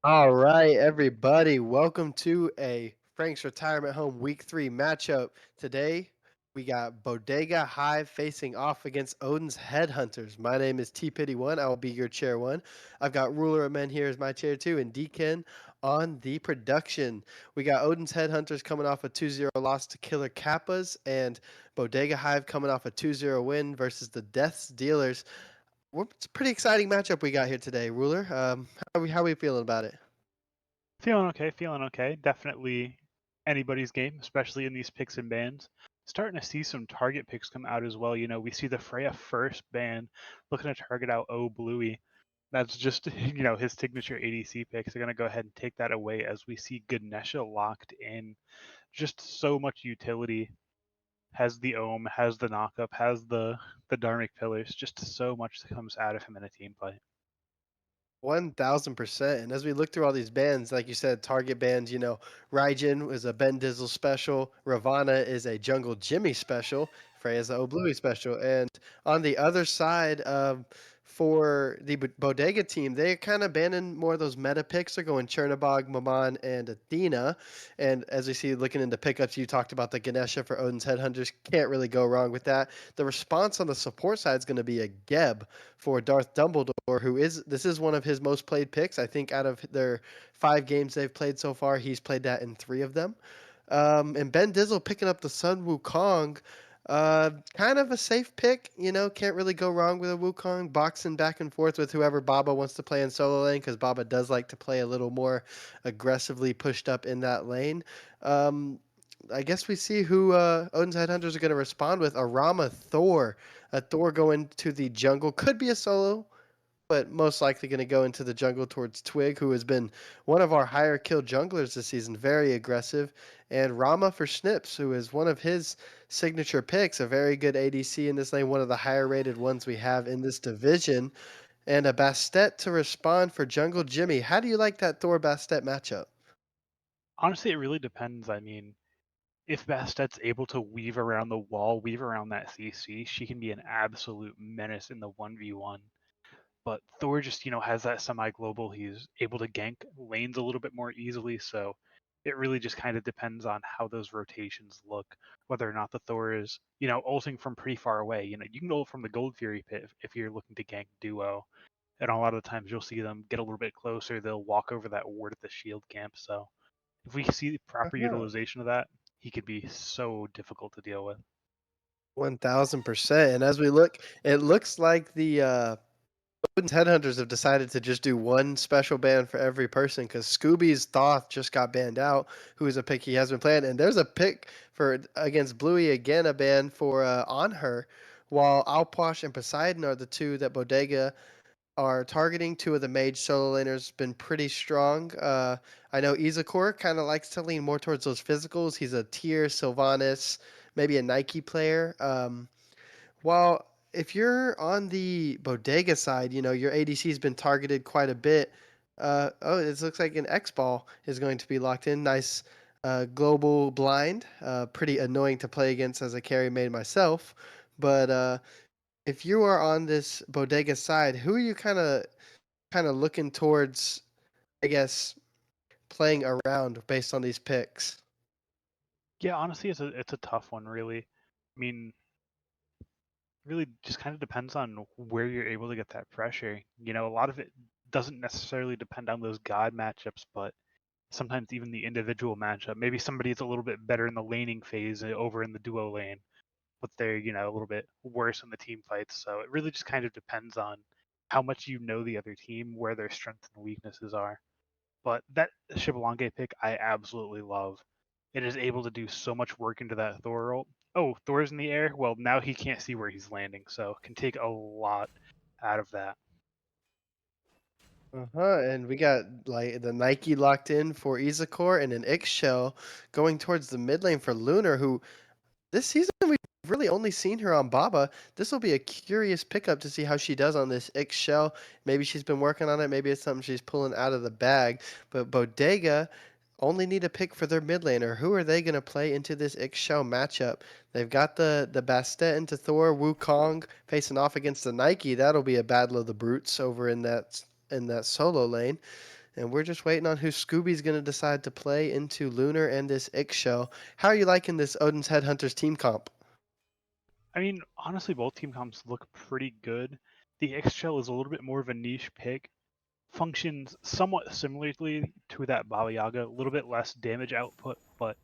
All right, everybody. Welcome to a Frank's Retirement Home Week 3 matchup. Today, we got Bodega Hive facing off against Odin's Headhunters. My name is T Pity One. I will be your chair one. I've got Ruler of Men here as my chair two, and Deacon on the production. We got Odin's Headhunters coming off a 2-0 loss to Killer Kappas, and Bodega Hive coming off a 2-0 win versus the Death's Dealers. It's a pretty exciting matchup we got here today, Ruler. How are we feeling about it? Feeling okay, feeling okay. Definitely anybody's game, especially in these picks and bans. Starting to see some target picks come out as well. We see the Freya first ban looking to target out O Bluey. That's just, his signature ADC picks. They're going to go ahead and take that away as we see Ganesha locked in. Just so much utility. Has the Ohm, has the knockup, has the Dharmic pillars. Just so much that comes out of him in a team fight. 1000%. And as we look through all these bands, like you said, target bands, Raijin is a Ben Dizzle special, Ravana is a Jungle Jimmy special, Freya's a Oblui special. And on the other side, for the Bodega team, they're kind of banning more of those meta picks. They're going Chernobog, Maman, and Athena. And as we see, looking into pickups, you talked about the Ganesha for Odin's Headhunters. Can't really go wrong with that. The response on the support side is going to be a Geb for Darth Dumbledore, who is this is one of his most played picks. I think out of their 5 games they've played so far, he's played that in 3 of them. And Ben Dizzle picking up the Sun Wukong. Kind of a safe pick, can't really go wrong with a Wukong boxing back and forth with whoever Baba wants to play in solo lane because Baba does like to play a little more aggressively pushed up in that lane. Um, I guess we see who Odin's Headhunters are going to respond with. Arama Thor. A Thor going to the jungle. Could be a solo, but most likely going to go into the jungle towards Twig, who has been one of our higher kill junglers this season. Very aggressive. And Rama for Snips, who is one of his signature picks. A very good ADC in this lane. One of the higher rated ones we have in this division. And a Bastet to respond for Jungle Jimmy. How do you like that Thor Bastet matchup? Honestly, it really depends. If Bastet's able to weave around the wall, weave around that CC, she can be an absolute menace in the 1v1. But Thor just, has that semi-global. He's able to gank lanes a little bit more easily, so it really just kind of depends on how those rotations look, whether or not the Thor is, ulting from pretty far away. You can ult from the Gold Fury pit if you're looking to gank duo. And a lot of the times you'll see them get a little bit closer, they'll walk over that ward at the shield camp, so if we see the proper Uh-huh. utilization of that, he could be so difficult to deal with. 1000%. And as we look, it looks like the Odin's Headhunters have decided to just do one special ban for every person because Scooby's Thoth just got banned out, who is a pick he has been playing. And there's a pick for against Bluey again, a ban for on her, while Alposh and Poseidon are the two that Bodega are targeting. Two of the mage solo laners been pretty strong. I know Izakor kind of likes to lean more towards those physicals. He's a tier Sylvanas, maybe a Nike player. While if you're on the Bodega side, your ADC has been targeted quite a bit. It looks like an X ball is going to be locked in. Nice global blind. Pretty annoying to play against as a carry made myself. But if you are on this Bodega side, who are you kind of looking towards? I guess playing around based on these picks. Yeah, honestly, it's a tough one, really. I mean, really just kind of depends on where you're able to get that pressure. A lot of it doesn't necessarily depend on those god matchups, but sometimes even the individual matchup. Maybe somebody's a little bit better in the laning phase over in the duo lane, but they're, a little bit worse in the team fights. So it really just kind of depends on how much you know the other team, where their strengths and weaknesses are. But that Shibalonge pick I absolutely love. It is able to do so much work into that Thor ult. Oh, Thor's in the air? Well, now he can't see where he's landing, so can take a lot out of that. Uh-huh, and we got like the Nike locked in for Izakor and an X shell going towards the mid lane for Lunar, who this season we've really only seen her on Baba. This will be a curious pickup to see how she does on this X shell. Maybe she's been working on it, maybe it's something she's pulling out of the bag. But Bodega only need a pick for their mid laner. Who are they gonna play into this X shell matchup? They've got the Bastet into Thor, Wukong facing off against the Nike. That'll be a battle of the brutes over in that solo lane. And we're just waiting on who Scooby's going to decide to play into Lunar and this Ixchel. How are you liking this Odin's Headhunters team comp? I mean, honestly, both team comps look pretty good. The X-Shell is a little bit more of a niche pick. Functions somewhat similarly to that Baba Yaga, a little bit less damage output, but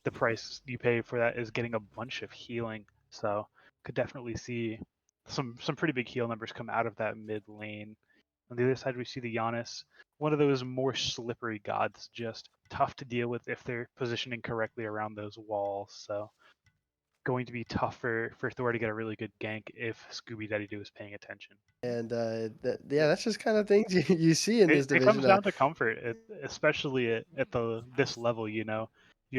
the price you pay for that is getting a bunch of healing. So could definitely see some pretty big heal numbers come out of that mid lane. On the other side, we see the Giannis, one of those more slippery gods, just tough to deal with if they're positioning correctly around those walls. So going to be tough for Thor to get a really good gank if Scooby Daddy Doo is paying attention. And yeah, that's just kind of things you see in this It division. comes down to comfort, especially at the this level. You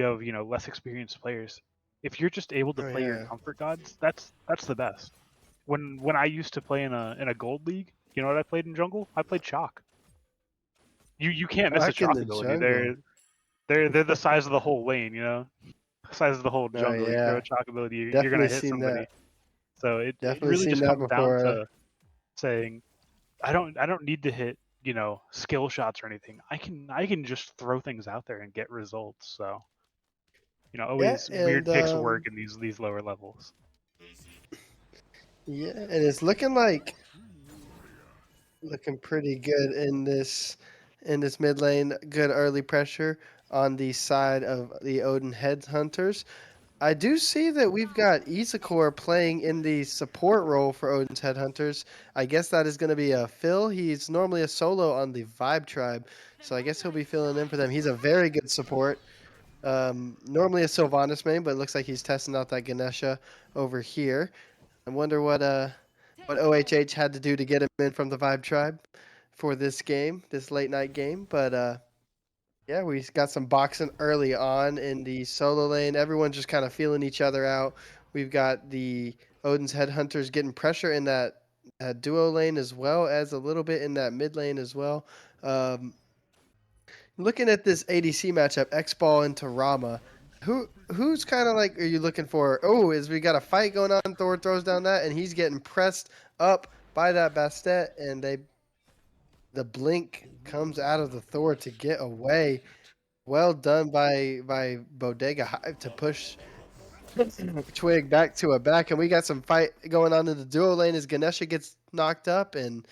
have less experienced players. If you're just able to Oh play your yeah, comfort gods, that's the best. When I used to play in a gold league, you know what I played in jungle? I played Chalk. You can't miss a Rock in Chalk the ability. jungle. They're the size of the whole lane. Size of the whole Oh jungle. You throw a yeah, Chalk ability, you're gonna definitely hit seen that. somebody. So it Definitely really seen just that comes down before. to saying I don't need to hit skill shots or anything. I can just throw things out there and get results. So Yeah, always and weird picks work in these lower levels. yeah, and it's looking pretty good in this mid lane. Good early pressure on the side of the Odin Headhunters. I do see that we've got Isakor playing in the support role for Odin's Headhunters. I guess that is going to be a Phil. He's normally a solo on the Vibe Tribe, so I guess he'll be filling in for them. He's a very good support. Normally a Sylvanas main, but it looks like he's testing out that Ganesha over here. I wonder what OHH had to do to get him in from the Vibe Tribe for this game, this late night game. But yeah, we got some boxing early on in the solo lane. Everyone's just kind of feeling each other out. We've got the Odin's Headhunters getting pressure in that duo lane as well as a little bit in that mid lane as well. Um, Looking at this ADC matchup, X Ball into Rama. Who's kind of like are you looking for? Oh, is we got a fight going on? Thor throws down that, and he's getting pressed up by that Bastet, and the blink comes out of the Thor to get away. Well done by Bodega Hive to push Twig back to a back, and we got some fight going on in the duo lane as Ganesha gets knocked up and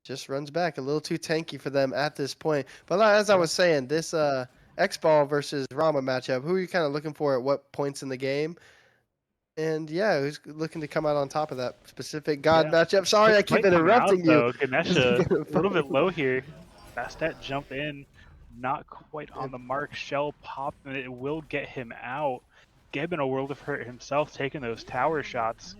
just runs back. A little too tanky for them at this point. But as I Yeah, was saying, this X Ball versus Rama matchup, who are you kind of looking for at what points in the game? And yeah, who's looking to come out on top of that specific God yeah. matchup? Sorry, Quick I keep fight coming out interrupting you. though. Ganesha a little bit low here. Bastet jump in, not quite on the mark. Shell pop, and it will get him out. Geb in a world of hurt himself, taking those tower shots.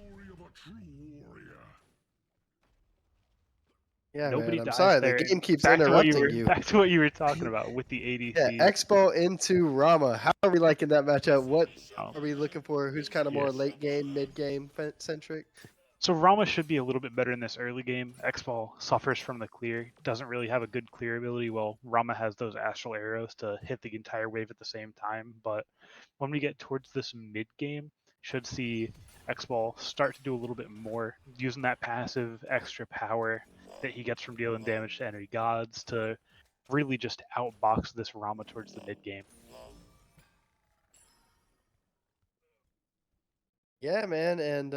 Yeah, man, Nobody I'm dies sorry. The there. And game keeps back to what you interrupting were you. back to what you were talking about with the Yeah, ADCs. Expo into Rama. How are we liking that matchup? What Um, are we looking for? Who's kind of yeah. more late game, mid game centric? So Rama should be a little bit better in this early game. X-Ball suffers from the clear, doesn't really have a good clear ability. Well, Rama has those astral arrows to hit the entire wave at the same time. But when we get towards this mid game, should see X-Ball start to do a little bit more, using that passive extra power that he gets from dealing damage to enemy gods to really just outbox this Rama towards the mid game. Yeah, man, and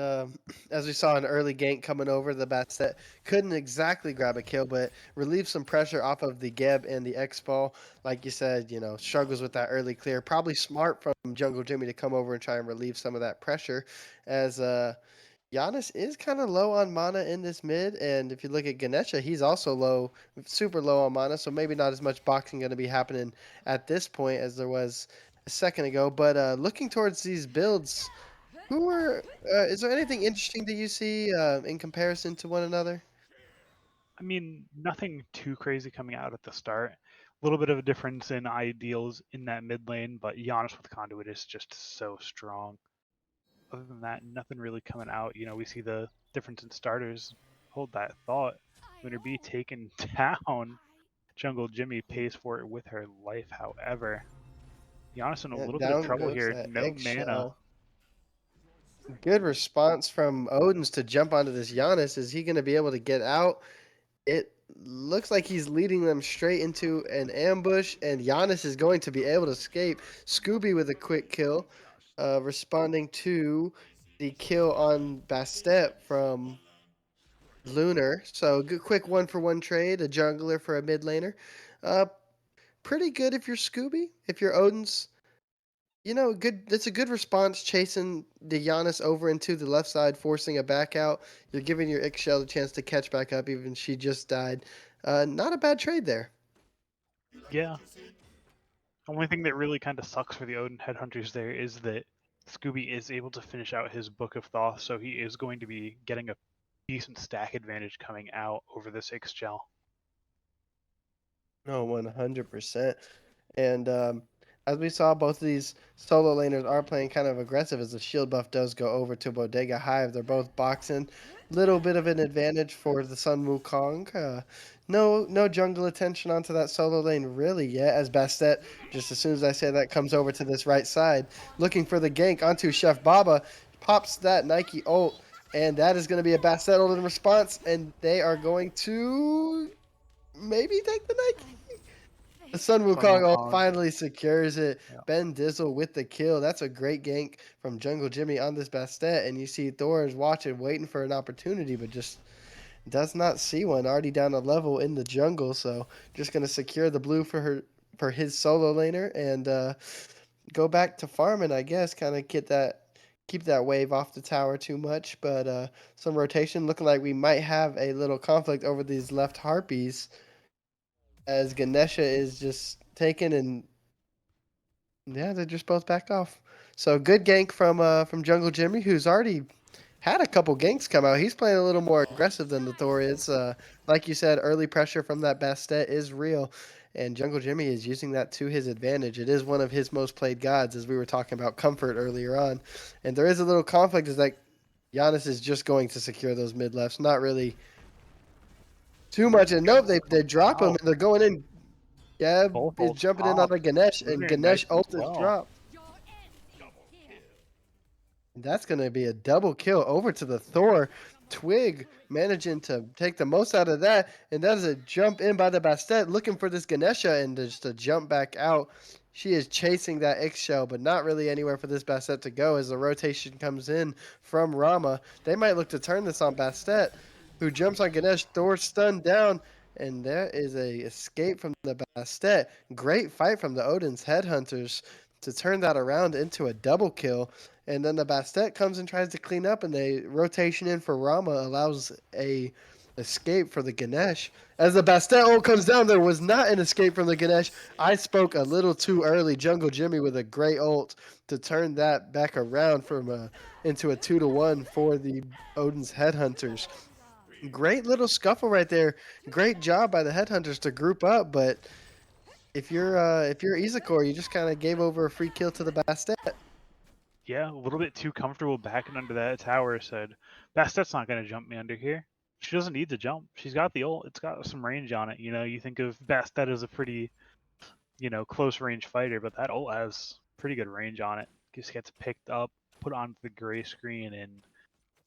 as we saw an early gank coming over, the Bastet couldn't exactly grab a kill, but relieved some pressure off of the Geb and the X Ball. Like you said, struggles with that early clear. Probably smart from Jungle Jimmy to come over and try and relieve some of that pressure, as Giannis is kind of low on mana in this mid, and if you look at Ganesha, he's also low, super low on mana, so maybe not as much boxing going to be happening at this point as there was a second ago. But looking towards these builds. Is there anything interesting that you see in comparison to one another? I mean, nothing too crazy coming out at the start. A little bit of a difference in ideals in that mid lane, but Giannis with Conduit is just so strong. Other than that, nothing really coming out. We see the difference in starters. Hold that thought. Winner B taken down. Jungle Jimmy pays for it with her life, however. Giannis in a Yeah, little bit of down trouble goes here. that No mana. eggshell. Good response from Odin's to jump onto this Giannis. Is he going to be able to get out? It looks like he's leading them straight into an ambush, and Giannis is going to be able to escape. Scooby with a quick kill, responding to the kill on Bastet from Lunar. So good, quick 1-for-1 trade, a jungler for a mid laner. Uh, Pretty good if you're Scooby. If you're Odin's, good. That's a good response, chasing the Giannis over into the left side, forcing a back out. You're giving your Ixchel a chance to catch back up, even she just died. Not a bad trade there. Yeah. Only thing that really kind of sucks for the Odin headhunters there is that Scooby is able to finish out his Book of Thoth, so he is going to be getting a decent stack advantage coming out over this Ixchel. No, 100%. And as we saw, both of these solo laners are playing kind of aggressive as the shield buff does go over to Bodega Hive. They're both boxing. Little bit of an advantage for the Sun Wukong. No jungle attention onto that solo lane really yet, as Bastet, just as soon as I say that, comes over to this right side, looking for the gank onto Chef Baba, pops that Nike ult, and that is going to be a Bastet ult in response, and they are going to maybe take the Nike. The Sun Sun Wukong Wukong. finally secures it. Yeah. Ben Dizzle with the kill. That's a great gank from Jungle Jimmy on this Bastet. And you see Thor is watching, waiting for an opportunity, but just does not see one. Already down a level in the jungle, so just gonna secure the blue for his solo laner and go back to farming, I guess. Kind of keep that wave off the tower too much, but some rotation. Looking like we might have a little conflict over these left harpies as Ganesha is just taken and yeah, they just both backed off. So good gank from Jungle Jimmy, who's already had a couple ganks come out. He's playing a little more aggressive than the Thor is. Like you said, early pressure from that Bastet is real, and Jungle Jimmy is using that to his advantage. It is one of his most played gods, as we were talking about comfort earlier on. And there is a little conflict, is that Giannis is just going to secure those mid lefts, not really too much. And nope, they drop him Wow. and they're going in. Gab Both is ults jumping in on popped. the Ganesh, and Lunar Ganesh nice as ult is well. dropped. That's going to be a double kill over to the Thor. Twig managing to take the most out of that, and that is a jump in by the Bastet, looking for this Ganesha, and just a jump back out. She is chasing that X-Shell, but not really anywhere for this Bastet to go as the rotation comes in from Rama. They might look to turn this on Bastet, who jumps on Ganesh. Thor stunned down, and there is a escape from the Bastet. Great fight from the Odin's Headhunters to turn that around into a double kill. And then the Bastet comes and tries to clean up, and the rotation in for Rama allows a escape for the Ganesh. As the Bastet ult comes down, there was not an escape from the Ganesh. I spoke a little too early. Jungle Jimmy with a great ult to turn that back around from into a 2-1 for the Odin's Headhunters. Great little scuffle right there. Great job by the Headhunters to group up, but if you're Izakor, you just kind of gave over a free kill to the Bastet. Yeah, a little bit too comfortable backing under that tower. Said, Bastet's not going to jump me under here. She doesn't need to jump. She's got the ult. It's got some range on it. You think of Bastet as a pretty, close range fighter, but that ult has pretty good range on it. Just gets picked up, put onto the gray screen, and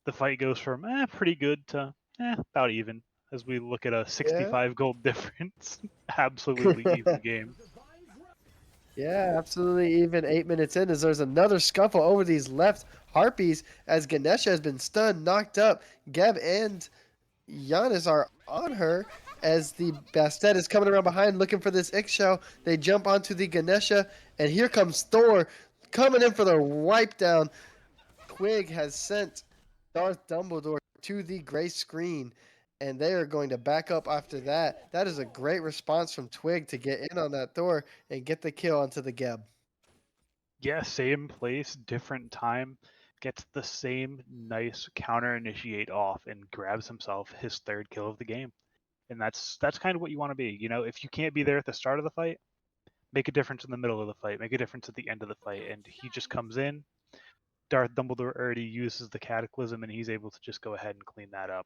the fight goes from pretty good to about even. As we look at a Yeah. 65 gold difference, absolutely even game. Yeah, absolutely. Even 8 minutes in, as there's another scuffle over these left harpies as Ganesha has been stunned, knocked up. Geb and Giannis are on her as the Bastet is coming around behind looking for this Ixchel. They jump onto the Ganesha, and here comes Thor coming in for the wipe down. Quig has sent Darth Dumbledore to the gray screen, and they are going to back up after that. That is a great response from Twig to get in on that Thor and get the kill onto the Geb. Yeah, same place, different time. Gets the same nice counter initiate off and grabs himself his third kill of the game. And that's kind of what you want to be. If you can't be there at the start of the fight, make a difference in the middle of the fight, make a difference at the end of the fight. And he just comes in. Darth Dumbledore already uses the Cataclysm, and he's able to just go ahead and clean that up.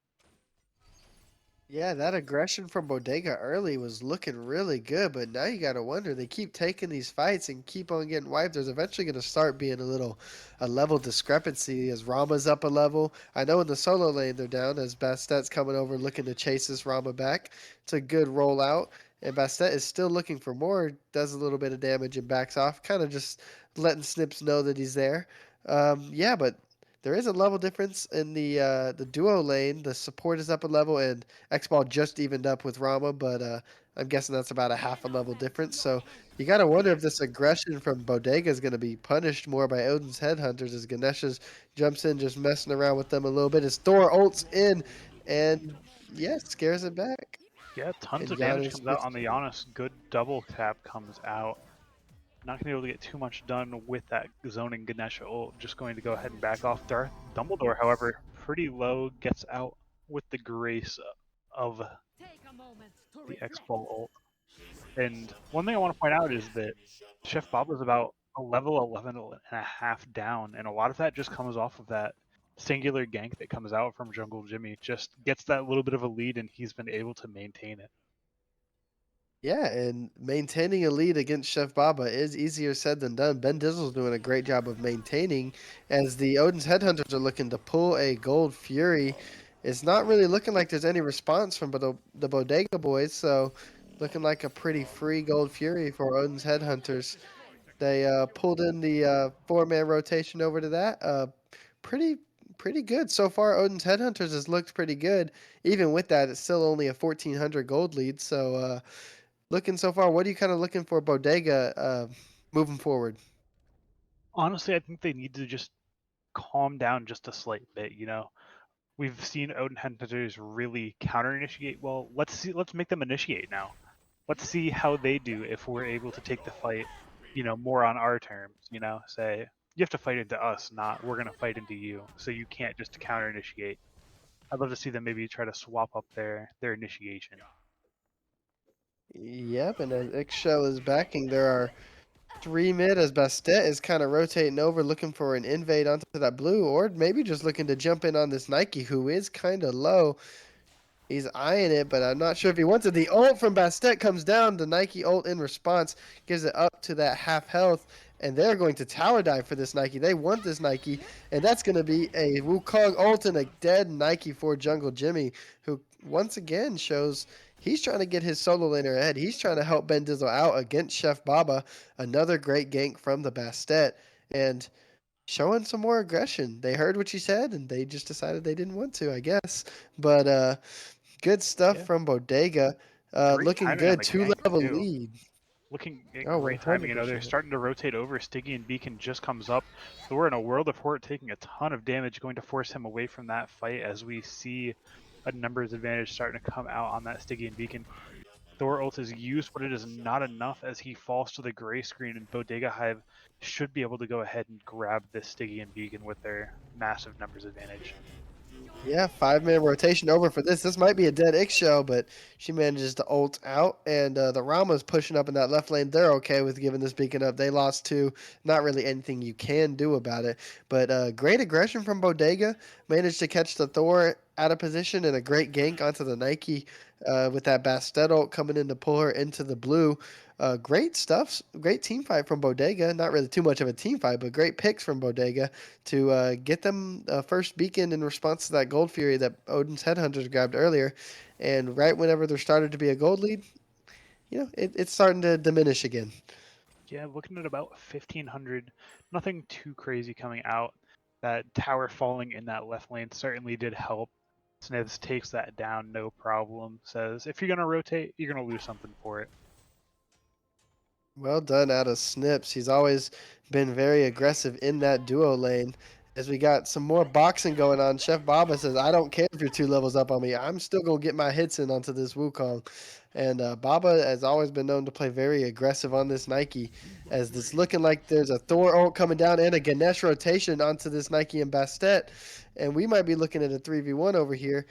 Yeah, that aggression from Bodega early was looking really good, but now you gotta wonder, they keep taking these fights and keep on getting wiped. There's eventually gonna start being a level discrepancy as Rama's up a level. I know in the solo lane they're down as Bastet's coming over looking to chase this Rama back. It's a good rollout, and Bastet is still looking for more, does a little bit of damage and backs off, kind of just letting Snips know that he's there. Yeah, but there is a level difference in the duo lane. The support is up a level, and X-Ball just evened up with Rama, but I'm guessing that's about a half a level difference. So you got to wonder if this aggression from Bodega is going to be punished more by Odin's Headhunters as Ganesha jumps in, just messing around with them a little bit. As Thor ults in, and yeah, scares it back. Yeah, tons And of damage Giannis comes out gets on the Giannis. Good double tap comes out. Not going to be able to get too much done with that zoning Ganesha ult. Just going to go ahead and back off. Darth Dumbledore, however, pretty low, gets out with the grace of the X-Ball ult. And one thing I want to point out is that Chef Bob is about a level 11 and a half down, and a lot of that just comes off of that singular gank that comes out from Jungle Jimmy. Just gets that little bit of a lead, and he's been able to maintain it. Yeah, and maintaining a lead against Chef Baba is easier said than done. Ben Dizzle's doing a great job of maintaining as the Odin's Headhunters are looking to pull a Gold Fury. It's not really looking like there's any response from the Bodega boys, so looking like a pretty free Gold Fury for Odin's Headhunters. They pulled in the four-man rotation over to that. Pretty pretty good so far. Odin's Headhunters has looked pretty good. Even with that, it's still only a 1,400 gold lead, so looking so far, what are you kind of looking for Bodega moving forward? Honestly, I think they need to just calm down just a slight bit. We've seen Odin Hunters really counter initiate. Well, let's make them initiate now. Let's see how they do if we're able to take the fight, more on our terms. Say you have to fight into us, not we're gonna fight into you. So you can't just counter initiate. I'd love to see them maybe try to swap up their initiation. Yep, and as Ixchel is backing, there are three mid as Bastet is kind of rotating over, looking for an invade onto that blue, or maybe just looking to jump in on this Nike, who is kind of low. He's eyeing it, but I'm not sure if he wants it. The ult from Bastet comes down. The Nike ult in response gives it up to that half health, and they're going to tower dive for this Nike. They want this Nike, and that's going to be a Wukong ult and a dead Nike for Jungle Jimmy, who once again shows he's trying to get his solo laner ahead. He's trying to help Ben Dizzle out against Chef Baba. Another great gank from the Bastet, and showing some more aggression. They heard what you said, and they just decided they didn't want to, I guess. But good stuff Yeah, from Bodega. great Looking timing on good. the Two gank level too. lead. Looking at Oh, great timing. They're 100%. starting to rotate over. Stygian Beacon just comes up. Thor in a World of Hurt taking a ton of damage, going to force him away from that fight as we see a numbers advantage starting to come out on that Stygian Beacon. Thor ult is used, but it is not enough as he falls to the gray screen, and Bodega Hive should be able to go ahead and grab this Stygian Beacon with their massive numbers advantage. Yeah, 5-man rotation over for this. This might be a dead Ixchel, but she manages to ult out, and the Rama's pushing up in that left lane. They're okay with giving this beacon up. They lost two. Not really anything you can do about it. But great aggression from Bodega. Managed to catch the Thor out of position and a great gank onto the Nike with that Bastet ult coming in to pull her into the blue. Great stuff. Great team fight from Bodega. Not really too much of a team fight, but great picks from Bodega to get them first beacon in response to that Gold Fury that Odin's Headhunters grabbed earlier. And right whenever there started to be a gold lead, it's starting to diminish again. Yeah, looking at about 1500. Nothing too crazy coming out. That tower falling in that left lane certainly did help. Snivs takes that down, no problem. Says, if you're going to rotate, you're going to lose something for it. Well done out of Snips. He's always been very aggressive in that duo lane. As we got some more boxing going on, Chef Baba says, I don't care if you're two levels up on me. I'm still going to get my hits in onto this Wukong. And Baba has always been known to play very aggressive on this Nike. As it's looking like there's a Thor ult coming down and a Ganesh rotation onto this Nike and Bastet. And we might be looking at a 3v1 over here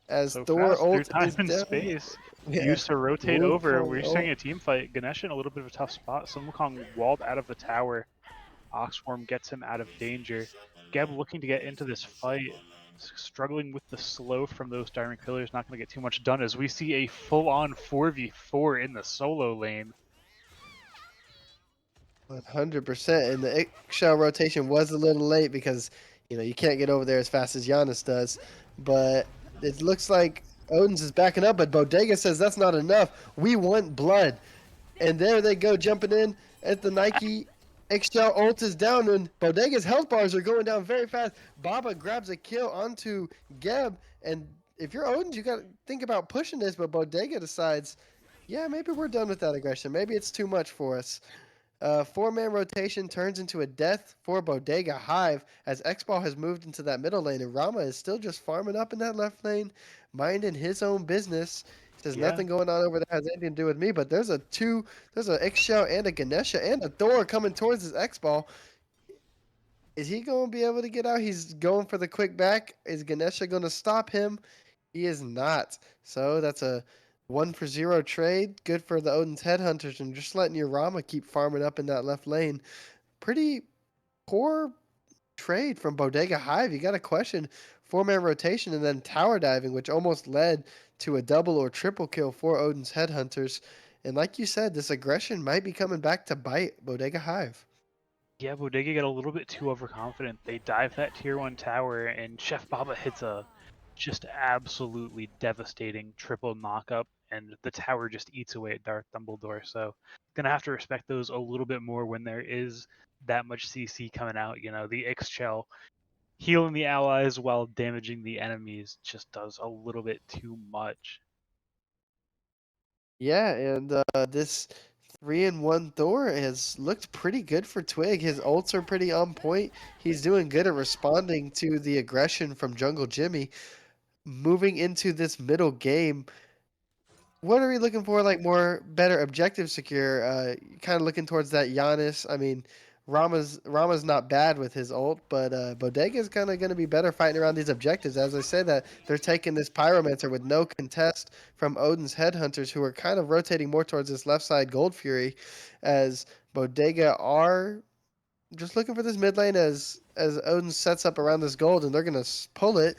as So Thor fast, through ult time is and down. space. Yeah. Used to rotate over. Wukong We're seeing ult. a team fight. Ganesh in a little bit of a tough spot. Sun Wukong walled out of the tower. Oxworm gets him out of danger. Geb looking to get into this fight. struggling with the slow from those Diamond Killers, not going to get too much done as we see a full-on 4v4 in the solo lane. 100%. And the eggshell rotation was a little late because, you can't get over there as fast as Giannis does. But it looks like Odin's is backing up, but Bodega says that's not enough. We want blood. And there they go, jumping in at the Nike eggshell ult is down, and Bodega's health bars are going down very fast. Baba grabs a kill onto Geb, and if you're Odin, you got to think about pushing this, but Bodega decides, yeah, maybe we're done with that aggression. Maybe it's too much for us. Four-man rotation turns into a death for Bodega Hive as X-Ball has moved into that middle lane, and Rama is still just farming up in that left lane, minding his own business. He says Yeah, nothing going on over there has anything to do with me, but there's an X-Shell and a Ganesha and a Thor coming towards his X-Ball. Is he going to be able to get out? He's going for the quick back. Is Ganesha going to stop him? He is not. So that's a 1-for-0 trade. Good for the Odin's Headhunters and just letting your Rama keep farming up in that left lane. Pretty poor trade from Bodega Hive. You got to question four-man rotation and then tower diving, which almost led to a double or triple kill for Odin's Headhunters. And like you said, this aggression might be coming back to bite Bodega Hive. yeah, Bodega got a little bit too overconfident. They dive that tier 1 tower, and Chef Baba hits a just absolutely devastating triple knockup, and the tower just eats away at Darth Dumbledore. So, gonna have to respect those a little bit more when there is that much CC coming out. The X-Shell healing the allies while damaging the enemies just does a little bit too much. Yeah, and this 3-in-1 Thor has looked pretty good for Twig. His ults are pretty on point. He's doing good at responding to the aggression from Jungle Jimmy. Moving into this middle game, what are we looking for? Like more better objective secure. Kind of looking towards that Giannis. I mean, Rama's not bad with his ult, but Bodega is kind of going to be better fighting around these objectives. As I said, that they're taking this Pyromancer with no contest from Odin's Headhunters, who are kind of rotating more towards this left side Gold Fury, as Bodega are just looking for this mid lane as Odin sets up around this gold, and they're going to pull it.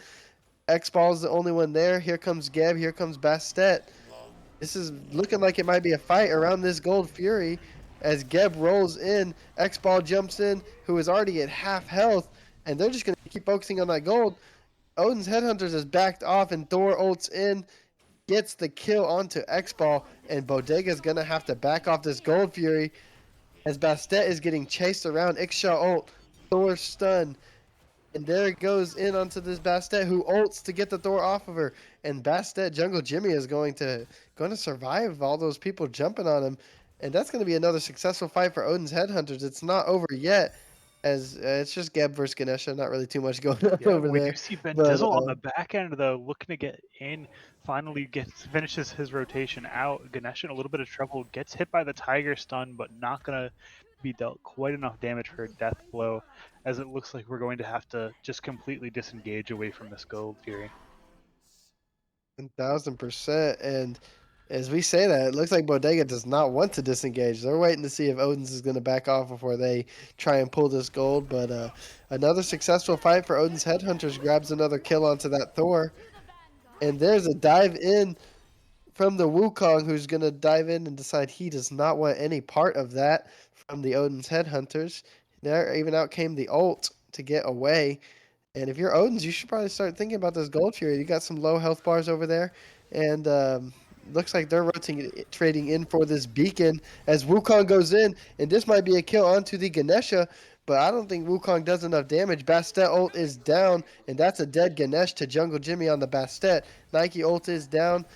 X Ball's the only one there. Here comes Geb. Here comes Bastet. This is looking like it might be a fight around this Gold Fury as Geb rolls in. X-Ball jumps in, who is already at half health, and they're just going to keep focusing on that gold. Odin's Headhunters is backed off, and Thor ults in, gets the kill onto X-Ball, and Bodega's going to have to back off this Gold Fury as Bastet is getting chased around. Ixsha ult, Thor stun, and there it goes in onto this Bastet, who ults to get the Thor off of her. And Bastet, Jungle Jimmy, is going to survive all those people jumping on him. And that's going to be another successful fight for Odin's Headhunters. It's not over yet, as it's just Geb versus Ganesha. Not really too much going on Yeah, over we do there. see Ben But Dizzle on the back end though, looking to get in. Finally finishes his rotation out. Ganesh in a little bit of trouble, gets hit by the Tiger stun, but not gonna be dealt quite enough damage for a death blow, as it looks like we're going to have to just completely disengage away from this Gold Fury. 1,000%. And as we say that, it looks like Bodega does not want to disengage. They're waiting to see if Odin's is going to back off before they try and pull this gold. But another successful fight for Odin's Headhunters, grabs another kill onto that Thor. And there's a dive in from the Wukong, who's going to dive in and decide he does not want any part of that from the Odin's Headhunters. There, even out came the ult to get away. And if you're Odin's, you should probably start thinking about this Gold Fury. You got some low health bars over there, and looks like they're rotating, trading in for this beacon as Wukong goes in, and this might be a kill onto the Ganesha, but I don't think Wukong does enough damage. Bastet ult is down, and that's a dead Ganesh to Jungle Jimmy on the Bastet. Nike ult is down,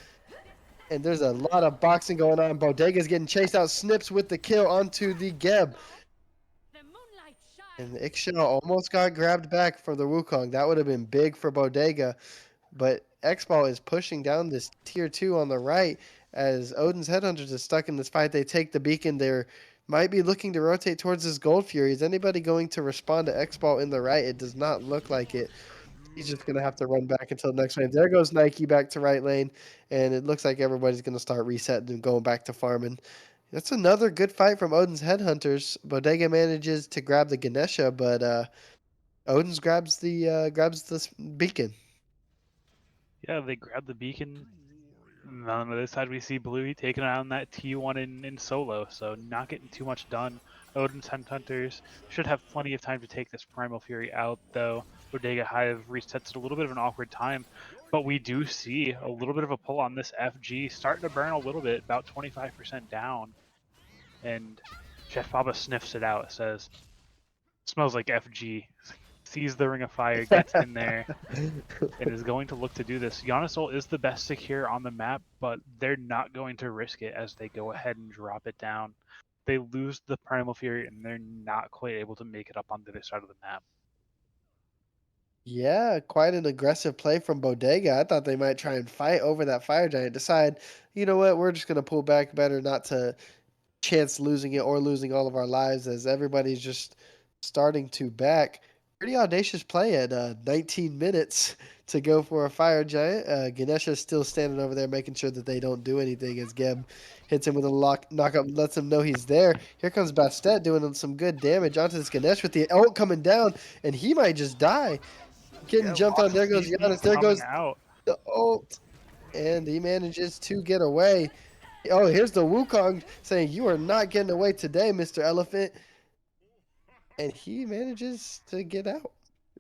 and there's a lot of boxing going on. Bodega's getting chased out. Snips with the kill onto the Geb. And the Ixchel almost got grabbed back for the Wukong. That would have been big for Bodega. But X-Ball is pushing down this tier 2 on the right as Odin's Headhunters is stuck in this fight. They take the beacon. They might be looking to rotate towards this Gold Fury. Is anybody going to respond to X-Ball in the right? It does not look like it. He's just going to have to run back until the next wave. There goes Nike back to right lane. And it looks like everybody's going to start resetting and going back to farming. That's another good fight from Odin's Headhunters. Bodega manages to grab the Ganesha, but Odin's grabs the beacon. Yeah, they grab the beacon. And on the other side, we see Bluey taking on that T1 in solo, so not getting too much done. Odin's Hunters should have plenty of time to take this Primal Fury out, though. Bodega Hive resets at a little bit of an awkward time, but we do see a little bit of a pull on this FG, starting to burn a little bit, about 25% down. And Chef Baba sniffs it out, says, "Smells like FG." Sees the Ring of Fire, gets in there, and is going to look to do this. Giannis is the best secure on the map, but they're not going to risk it as they go ahead and drop it down. They lose the Primal Fury, and they're not quite able to make it up on the other side of the map. Yeah, quite an aggressive play from Bodega. I thought they might try and fight over that fire giant. Decide, you know what, we're just gonna pull back. Better not to chance losing it or losing all of our lives as everybody's just starting to back. Pretty audacious play at 19 minutes to go for a fire giant. Ganesha's still standing over there making sure that they don't do anything as Geb hits him with a knockup and lets him know he's there. Here comes Bastet doing some good damage onto this Ganesh with the ult coming down, and he might just die. Getting Yeah, jumped on. lots of There goes CC Giannis. There coming goes out. the ult. And he manages to get away. Oh, here's the Wukong saying, "You are not getting away today, Mr. Elephant." And he manages to get out.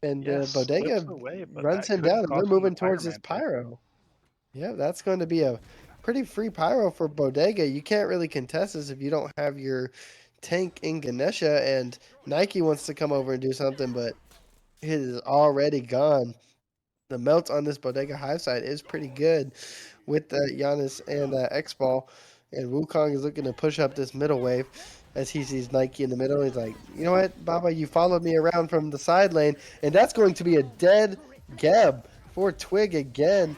And Yeah, slips Bodega away, but runs that him could down, and they're cost him the moving towards this Pyromancer. pyro. Yeah, that's going to be a pretty free pyro for Bodega. You can't really contest this if you don't have your tank in Ganesha. And Nike wants to come over and do something, but it is already gone. The melt on this Bodega Hive side is pretty good with the Giannis and X Ball. And Wukong is looking to push up this middle wave as he sees Nike in the middle. He's like, you know what, Baba, you followed me around from the side lane. And that's going to be a dead Geb for Twig again.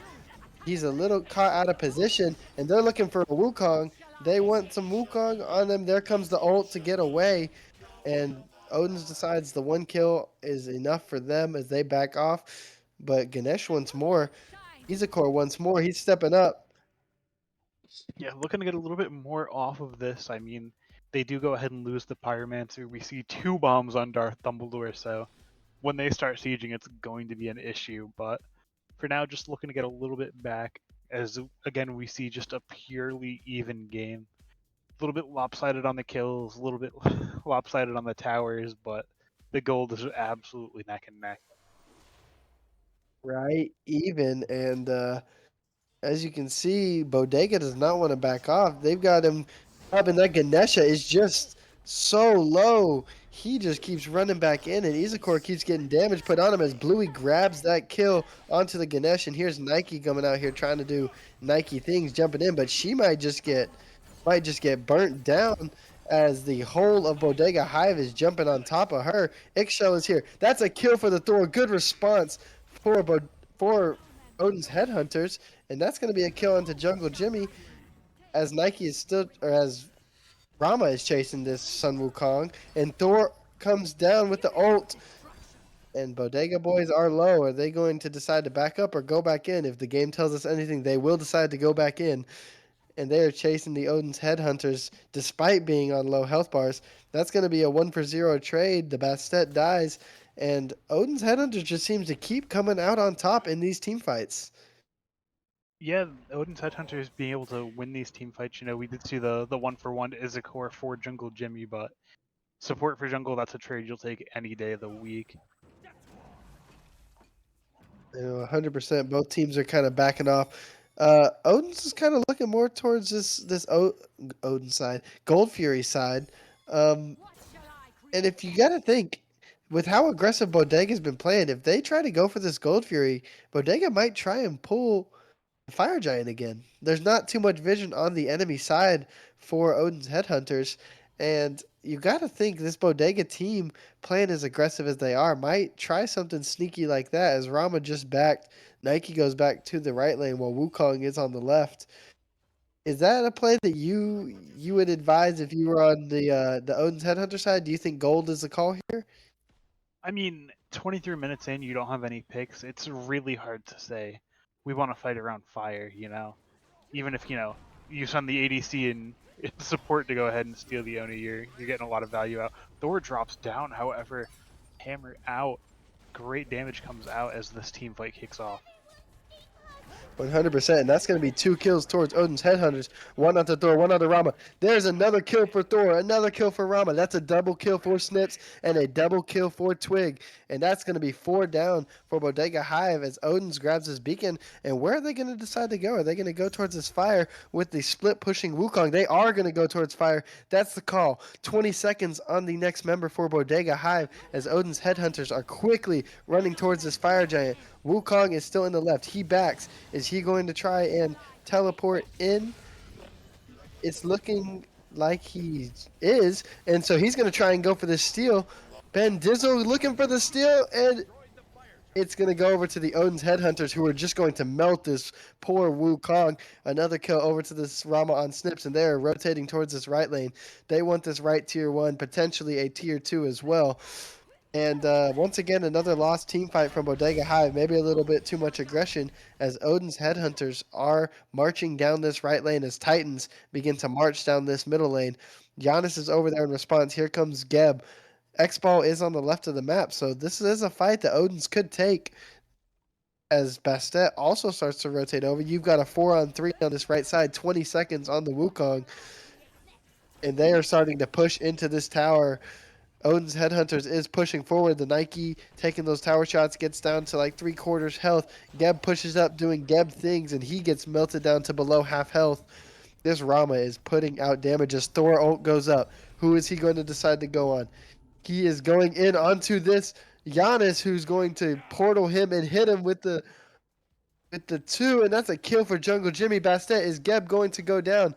He's a little caught out of position, and they're looking for a Wukong. They want some Wukong on them. There comes the ult to get away. And Odin's decides the one kill is enough for them as they back off. But Ganesh once more. Izakor once more. He's stepping up. Yeah, looking to get a little bit more off of this. I mean, they do go ahead and lose the Pyromancer. We see 2 bombs on Darth Dumbledore, so when they start sieging, it's going to be an issue. But for now, just looking to get a little bit back as, again, we see just a purely even game. A little bit lopsided on the kills, a little bit lopsided on the towers, but the gold is absolutely neck and neck. Right, even. And as you can see, Bodega does not want to back off. They've got him up, and that Ganesha is just so low. He just keeps running back in, and Izakor keeps getting damage put on him as Bluey grabs that kill onto the Ganesh. And here's Nike coming out here trying to do Nike things, jumping in, but she might just get burnt down as the whole of Bodega Hive is jumping on top of her. Ixchel is here. That's a kill for the Thor. Good response for Odin's Headhunters, and that's going to be a kill onto Jungle Jimmy as Nike is still, or as Rama is chasing this Sun Wukong, and Thor comes down with the ult. And Bodega boys are low. Are they going to decide to back up or go back in? If the game tells us anything, they will decide to go back in. And they are chasing the Odin's Headhunters despite being on low health bars. That's going to be a 1-for-0 trade. The Bastet dies, and Odin's Headhunters just seems to keep coming out on top in these team fights. Yeah, Odin's Headhunters being able to win these team fights. You know, we did see the 1-for-1 Izakor for Jungle Jimmy, but support for Jungle, that's a trade you'll take any day of the week. 100%. Both teams are kind of backing off. Odin's is kind of looking more towards this Odin side, Gold Fury side. Um, and if you got to think, with how aggressive Bodega's been playing, if they try to go for this Gold Fury, Bodega might try and pull Fire Giant again. There's not too much vision on the enemy side for Odin's Headhunters, and you got to think this Bodega team, playing as aggressive as they are, might try something sneaky like that. As Rama just backed, Nike goes back to the right lane while Wukong is on the left. Is that a play that you would advise if you were on the Odin's Headhunter side? Do you think gold is the call here? I mean, 23 minutes in, you don't have any picks. It's really hard to say. We want to fight around fire, you know? Even if, you send the ADC and support to go ahead and steal the Oni, you're getting a lot of value out. Thor drops down, however, hammer out. great damage comes out as this team fight kicks off. 100%, and that's going to be 2 kills towards Odin's Headhunters. 1 onto Thor, 1 onto Rama. There's another kill for Thor, another kill for Rama. That's a double kill for Snips and a double kill for Twig. And that's going to be 4 down for Bodega Hive as Odin's grabs his beacon. And where are they going to decide to go? Are they going to go towards this fire with the split pushing Wukong? They are going to go towards fire. That's the call. 20 seconds on the next member for Bodega Hive as Odin's Headhunters are quickly running towards this fire giant. Wukong is still in the left. He backs. Is he going to try and teleport in? It's looking like he is. And so he's going to try and go for the steal. Ben Dizzle looking for the steal. And it's going to go over to the Odin's Headhunters, who are just going to melt this poor Wukong. Another kill over to this Rama on Snips, and they're rotating towards this right lane. They want this right tier 1, potentially a tier 2 as well. And once again, another lost team fight from Bodega Hive. Maybe a little bit too much aggression as Odin's Headhunters are marching down this right lane as Titans begin to march down this middle lane. Giannis is over there in response. Here comes Geb. X-Ball is on the left of the map, so this is a fight that Odin's could take as Bastet also starts to rotate over. You've got a 4-on-3 on this right side, 20 seconds on the Wukong, and they are starting to push into this tower. Odin's Headhunters is pushing forward. The Nike taking those tower shots gets down to like 3/4 health. Geb pushes up doing Geb things, and he gets melted down to below half health. This Rama is putting out damage as Thor ult goes up. Who is he going to decide to go on? He is going in onto this Giannis, who's going to portal him and hit him with the 2, and that's a kill for Jungle Jimmy. Bastet, is Geb going to go down?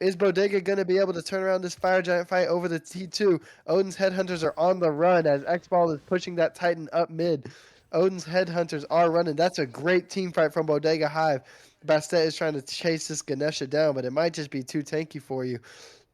Is Bodega going to be able to turn around this Fire Giant fight over the T2? Odin's Headhunters are on the run as X-Ball is pushing that Titan up mid. Odin's Headhunters are running. That's a great team fight from Bodega Hive. Bastet is trying to chase this Ganesha down, but it might just be too tanky for you.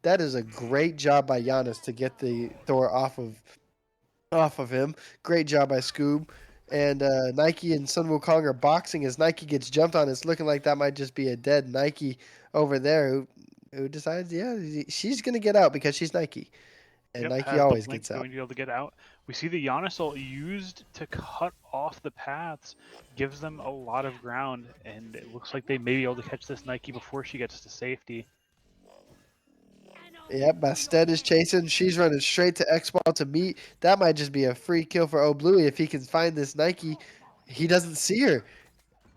That is a great job by Giannis to get the Thor off of him. Great job by Scoob. And Nike and Sun Wukong are boxing as Nike gets jumped on. It's looking like that might just be a dead Nike over there who decides, yeah, she's going to get out because she's Nike. And Yep, Nike has the always blink gets out. going to be able to get out. We see the Giannis ult used to cut off the paths, gives them a lot of ground, and it looks like they may be able to catch this Nike before she gets to safety. Yep, Bastet is chasing. She's running straight to X-Ball to meet. That might just be a free kill for O'Bluey if he can find this Nike. He doesn't see her.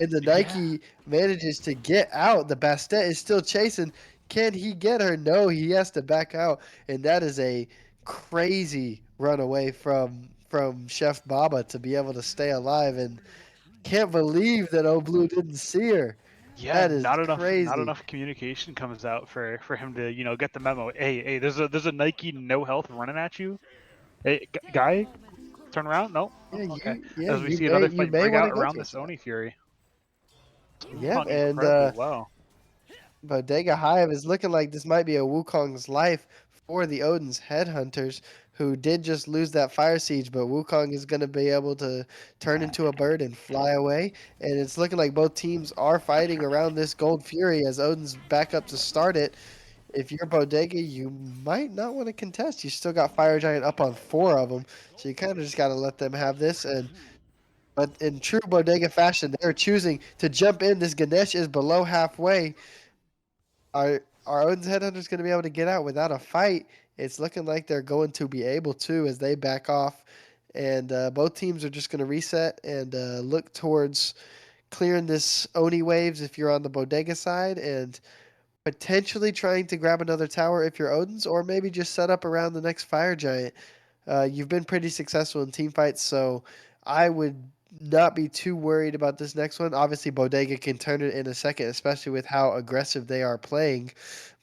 And the Yeah. Nike manages to get out. The Bastet is still chasing. Can he get her? No, he has to back out. And that is a crazy runaway from Chef Baba to be able to stay alive. And can't believe that O'Blue didn't see her. Yeah, That is not crazy. enough communication comes out for him to, get the memo. Hey, there's a Nike no health running at you. Hey, guy, turn around. No. Oh, okay. As we see another You fight may break want out to go around towards this that. Oni Fury. Yep, Wukong and incredibly well. Bodega Hive is looking like this might be a Wukong's life for the Odin's Headhunters, who did just lose that fire siege, but Wukong is going to be able to turn into a bird and fly away. And it's looking like both teams are fighting around this Gold Fury as Odin's back up to start it. If you're Bodega, you might not want to contest. You still got Fire Giant up on 4 of them, so you kind of just got to let them have this. But in true Bodega fashion, they're choosing to jump in. This Ganesh is below halfway. Are Odin's Headhunters going to be able to get out without a fight? It's looking like they're going to be able to as they back off. And both teams are just going to reset and look towards clearing this Oni waves if you're on the Bodega side and potentially trying to grab another tower if you're Odin's, or maybe just set up around the next Fire Giant. You've been pretty successful in team fights, so I would not be too worried about this next one. Obviously, Bodega can turn it in a second, especially with how aggressive they are playing.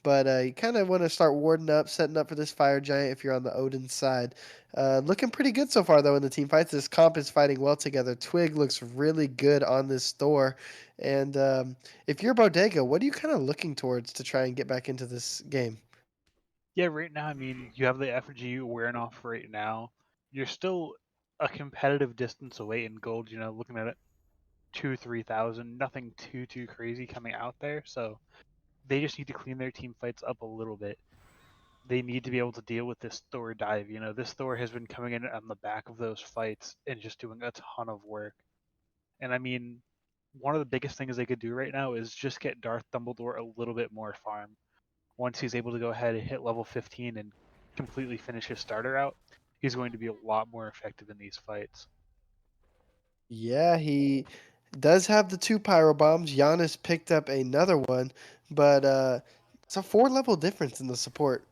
But you kind of want to start warding up, setting up for this Fire Giant if you're on the Odin side. Looking pretty good so far, though, in the team fights. This comp is fighting well together. Twig looks really good on this Thor. And if you're Bodega, what are you kind of looking towards to try and get back into this game? Yeah, right now, I mean, you have the FRG wearing off right now. You're still a competitive distance away in gold, looking at it 2,000, 3,000, nothing too crazy coming out there. So they just need to clean their team fights up a little bit. they need to be able to deal with this Thor dive. This Thor has been coming in on the back of those fights and just doing a ton of work. And I mean, one of the biggest things they could do right now is just get Darth Dumbledore a little bit more farm. Once he's able to go ahead and hit level 15 and completely finish his starter out, he's going to be a lot more effective in these fights. Yeah, he does have the 2 pyro bombs. Giannis picked up another one, but, it's a 4-level difference in the support.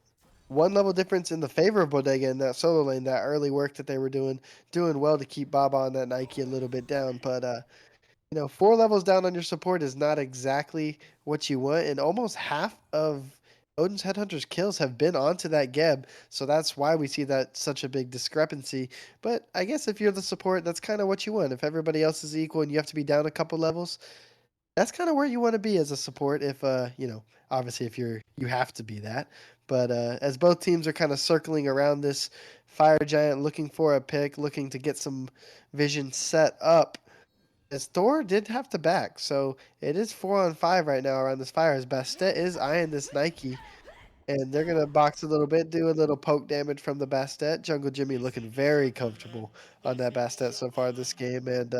1 level difference in the favor of Bodega in that solo lane, that early work that they were doing well to keep Baba on that Nike a little bit down, but, 4 levels down on your support is not exactly what you want, and almost half of Odin's Headhunter's kills have been onto that Geb, so that's why we see that such a big discrepancy. But I guess if you're the support, that's kind of what you want. If everybody else is equal and you have to be down a couple levels, that's kind of where you want to be as a support. If obviously if you have to be that. But as both teams are kind of circling around this fire giant, looking for a pick, looking to get some vision set up, as Thor did have to back, so it is 4 on 5 right now around this fire. As Bastet is eyeing this Nike, and they're gonna box a little bit, do a little poke damage from the Bastet. Jungle Jimmy looking very comfortable on that Bastet so far this game, and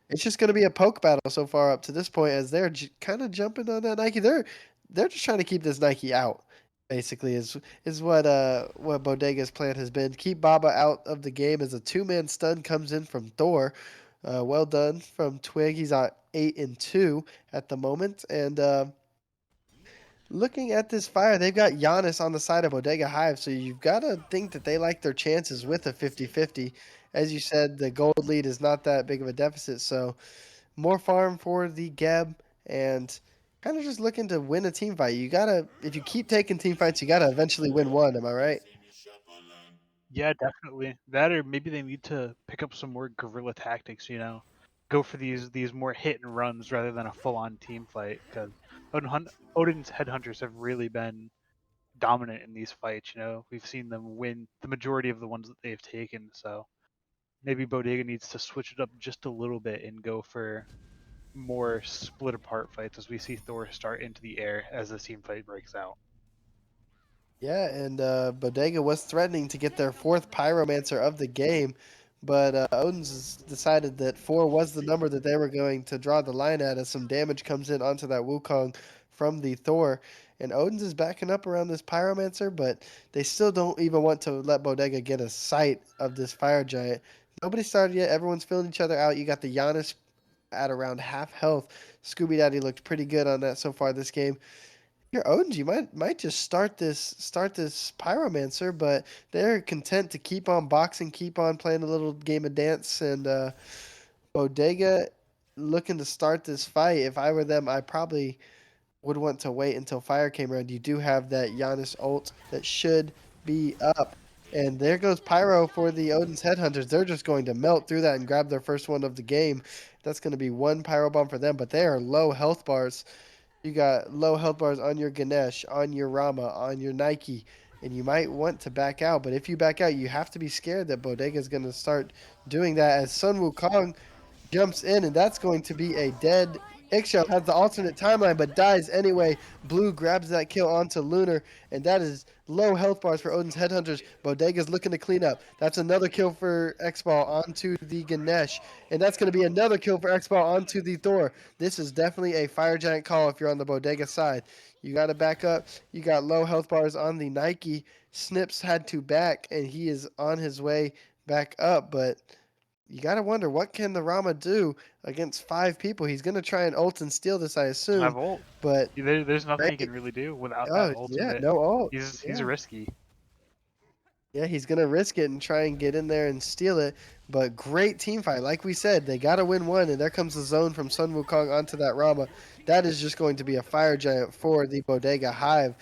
it's just gonna be a poke battle so far up to this point as they're kind of jumping on that Nike. They're just trying to keep this Nike out. Basically, is what Bodega's plan has been. Keep Baba out of the game as a 2-man stun comes in from Thor. Well done from Twig. He's at 8-2 at the moment. And looking at this fire, they've got Giannis on the side of Bodega Hive. So you've got to think that they like their chances with a 50-50. As you said, the gold lead is not that big of a deficit. So more farm for the Geb and kind of just looking to win a team fight. You got to, if you keep taking team fights, you got to eventually win one. Am I right? Yeah, definitely. That or maybe they need to pick up some more guerrilla tactics, Go for these more hit and runs rather than a full-on team fight because Odin's headhunters have really been dominant in these fights. We've seen them win the majority of the ones that they've taken, so maybe Bodega needs to switch it up just a little bit and go for more split apart fights as we see Thor start into the air as the team fight breaks out. Yeah, and Bodega was threatening to get their 4th Pyromancer of the game, but Odin's decided that 4 was the number that they were going to draw the line at as some damage comes in onto that Wukong from the Thor. And Odin's is backing up around this Pyromancer, but they still don't even want to let Bodega get a sight of this Fire Giant. Nobody started yet. Everyone's filling each other out. You got the Giannis at around half health. Scooby Daddy looked pretty good on that so far this game. Your Odins, you might just start this Pyromancer, but they're content to keep on boxing, keep on playing a little game of dance, and Bodega looking to start this fight. If I were them, I probably would want to wait until fire came around. You do have that Giannis ult that should be up. And there goes Pyro for the Odin's Headhunters. They're just going to melt through that and grab their first one of the game. That's going to be one Pyro Bomb for them, but they are low health bars. You got low health bars on your Ganesh, on your Rama, on your Nike, and you might want to back out. But if you back out, you have to be scared that Bodega is going to start doing that as Sun Wukong jumps in, and that's going to be a dead. Ixchel has the alternate timeline, but dies anyway. Blue grabs that kill onto Lunar, and that is low health bars for Odin's Headhunters. Bodega's looking to clean up. That's another kill for X-Ball onto the Ganesh, and that's going to be another kill for X-Ball onto the Thor. This is definitely a Fire Giant call if you're on the Bodega side. You got to back up. You got low health bars on the Nike. Snips had to back, and he is on his way back up, but you got to wonder what can the Rama do against 5 people. He's going to try and ult and steal this, I Doesn't assume. have ult. But There's nothing he right, can really do without that oh yeah, ultimate. no ult. He's Yeah, risky. yeah, he's going to risk it and try and get in there and steal it. But great team fight, like we said, they got to win one. And there comes the zone from Sun Wukong onto that Rama. That is just going to be a fire giant for the Bodega Hive.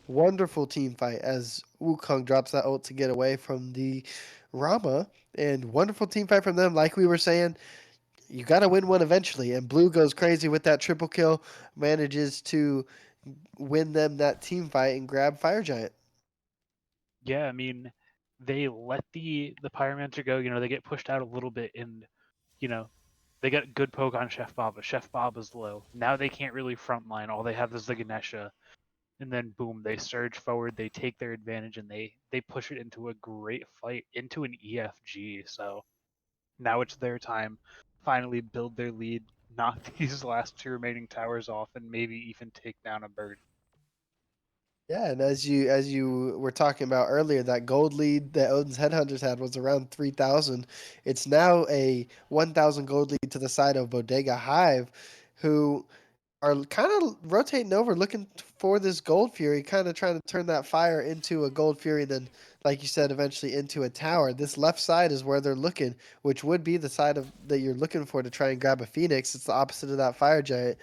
Wonderful team fight as Wukong drops that ult to get away from the Rama. And wonderful team fight from them, like we were saying. You got to win one eventually. And Blue goes crazy with that triple kill, manages to win them that team fight and grab Fire Giant. Yeah, I mean, they let the Pyromancer go. They get pushed out a little bit, and you know they got good poke on Chef Baba. Chef Baba's low. Now they can't really frontline. All they have is the Ganesha. and then boom, they surge forward, they take their advantage, and they push it into a great fight, into an EFG. So now it's their time, finally build their lead, knock these last two remaining towers off, and maybe even take down a bird. Yeah, and as you were talking about earlier, that gold lead that Odin's Headhunters had was around 3,000. It's now a 1,000 gold lead to the side of Bodega Hive, who are kind of rotating over, looking for this Gold Fury, kind of trying to turn that fire into a Gold Fury, then, like you said, eventually into a tower. This left side is where they're looking, which would be the side of that you're looking for to try and grab a Phoenix. It's the opposite of that Fire Giant.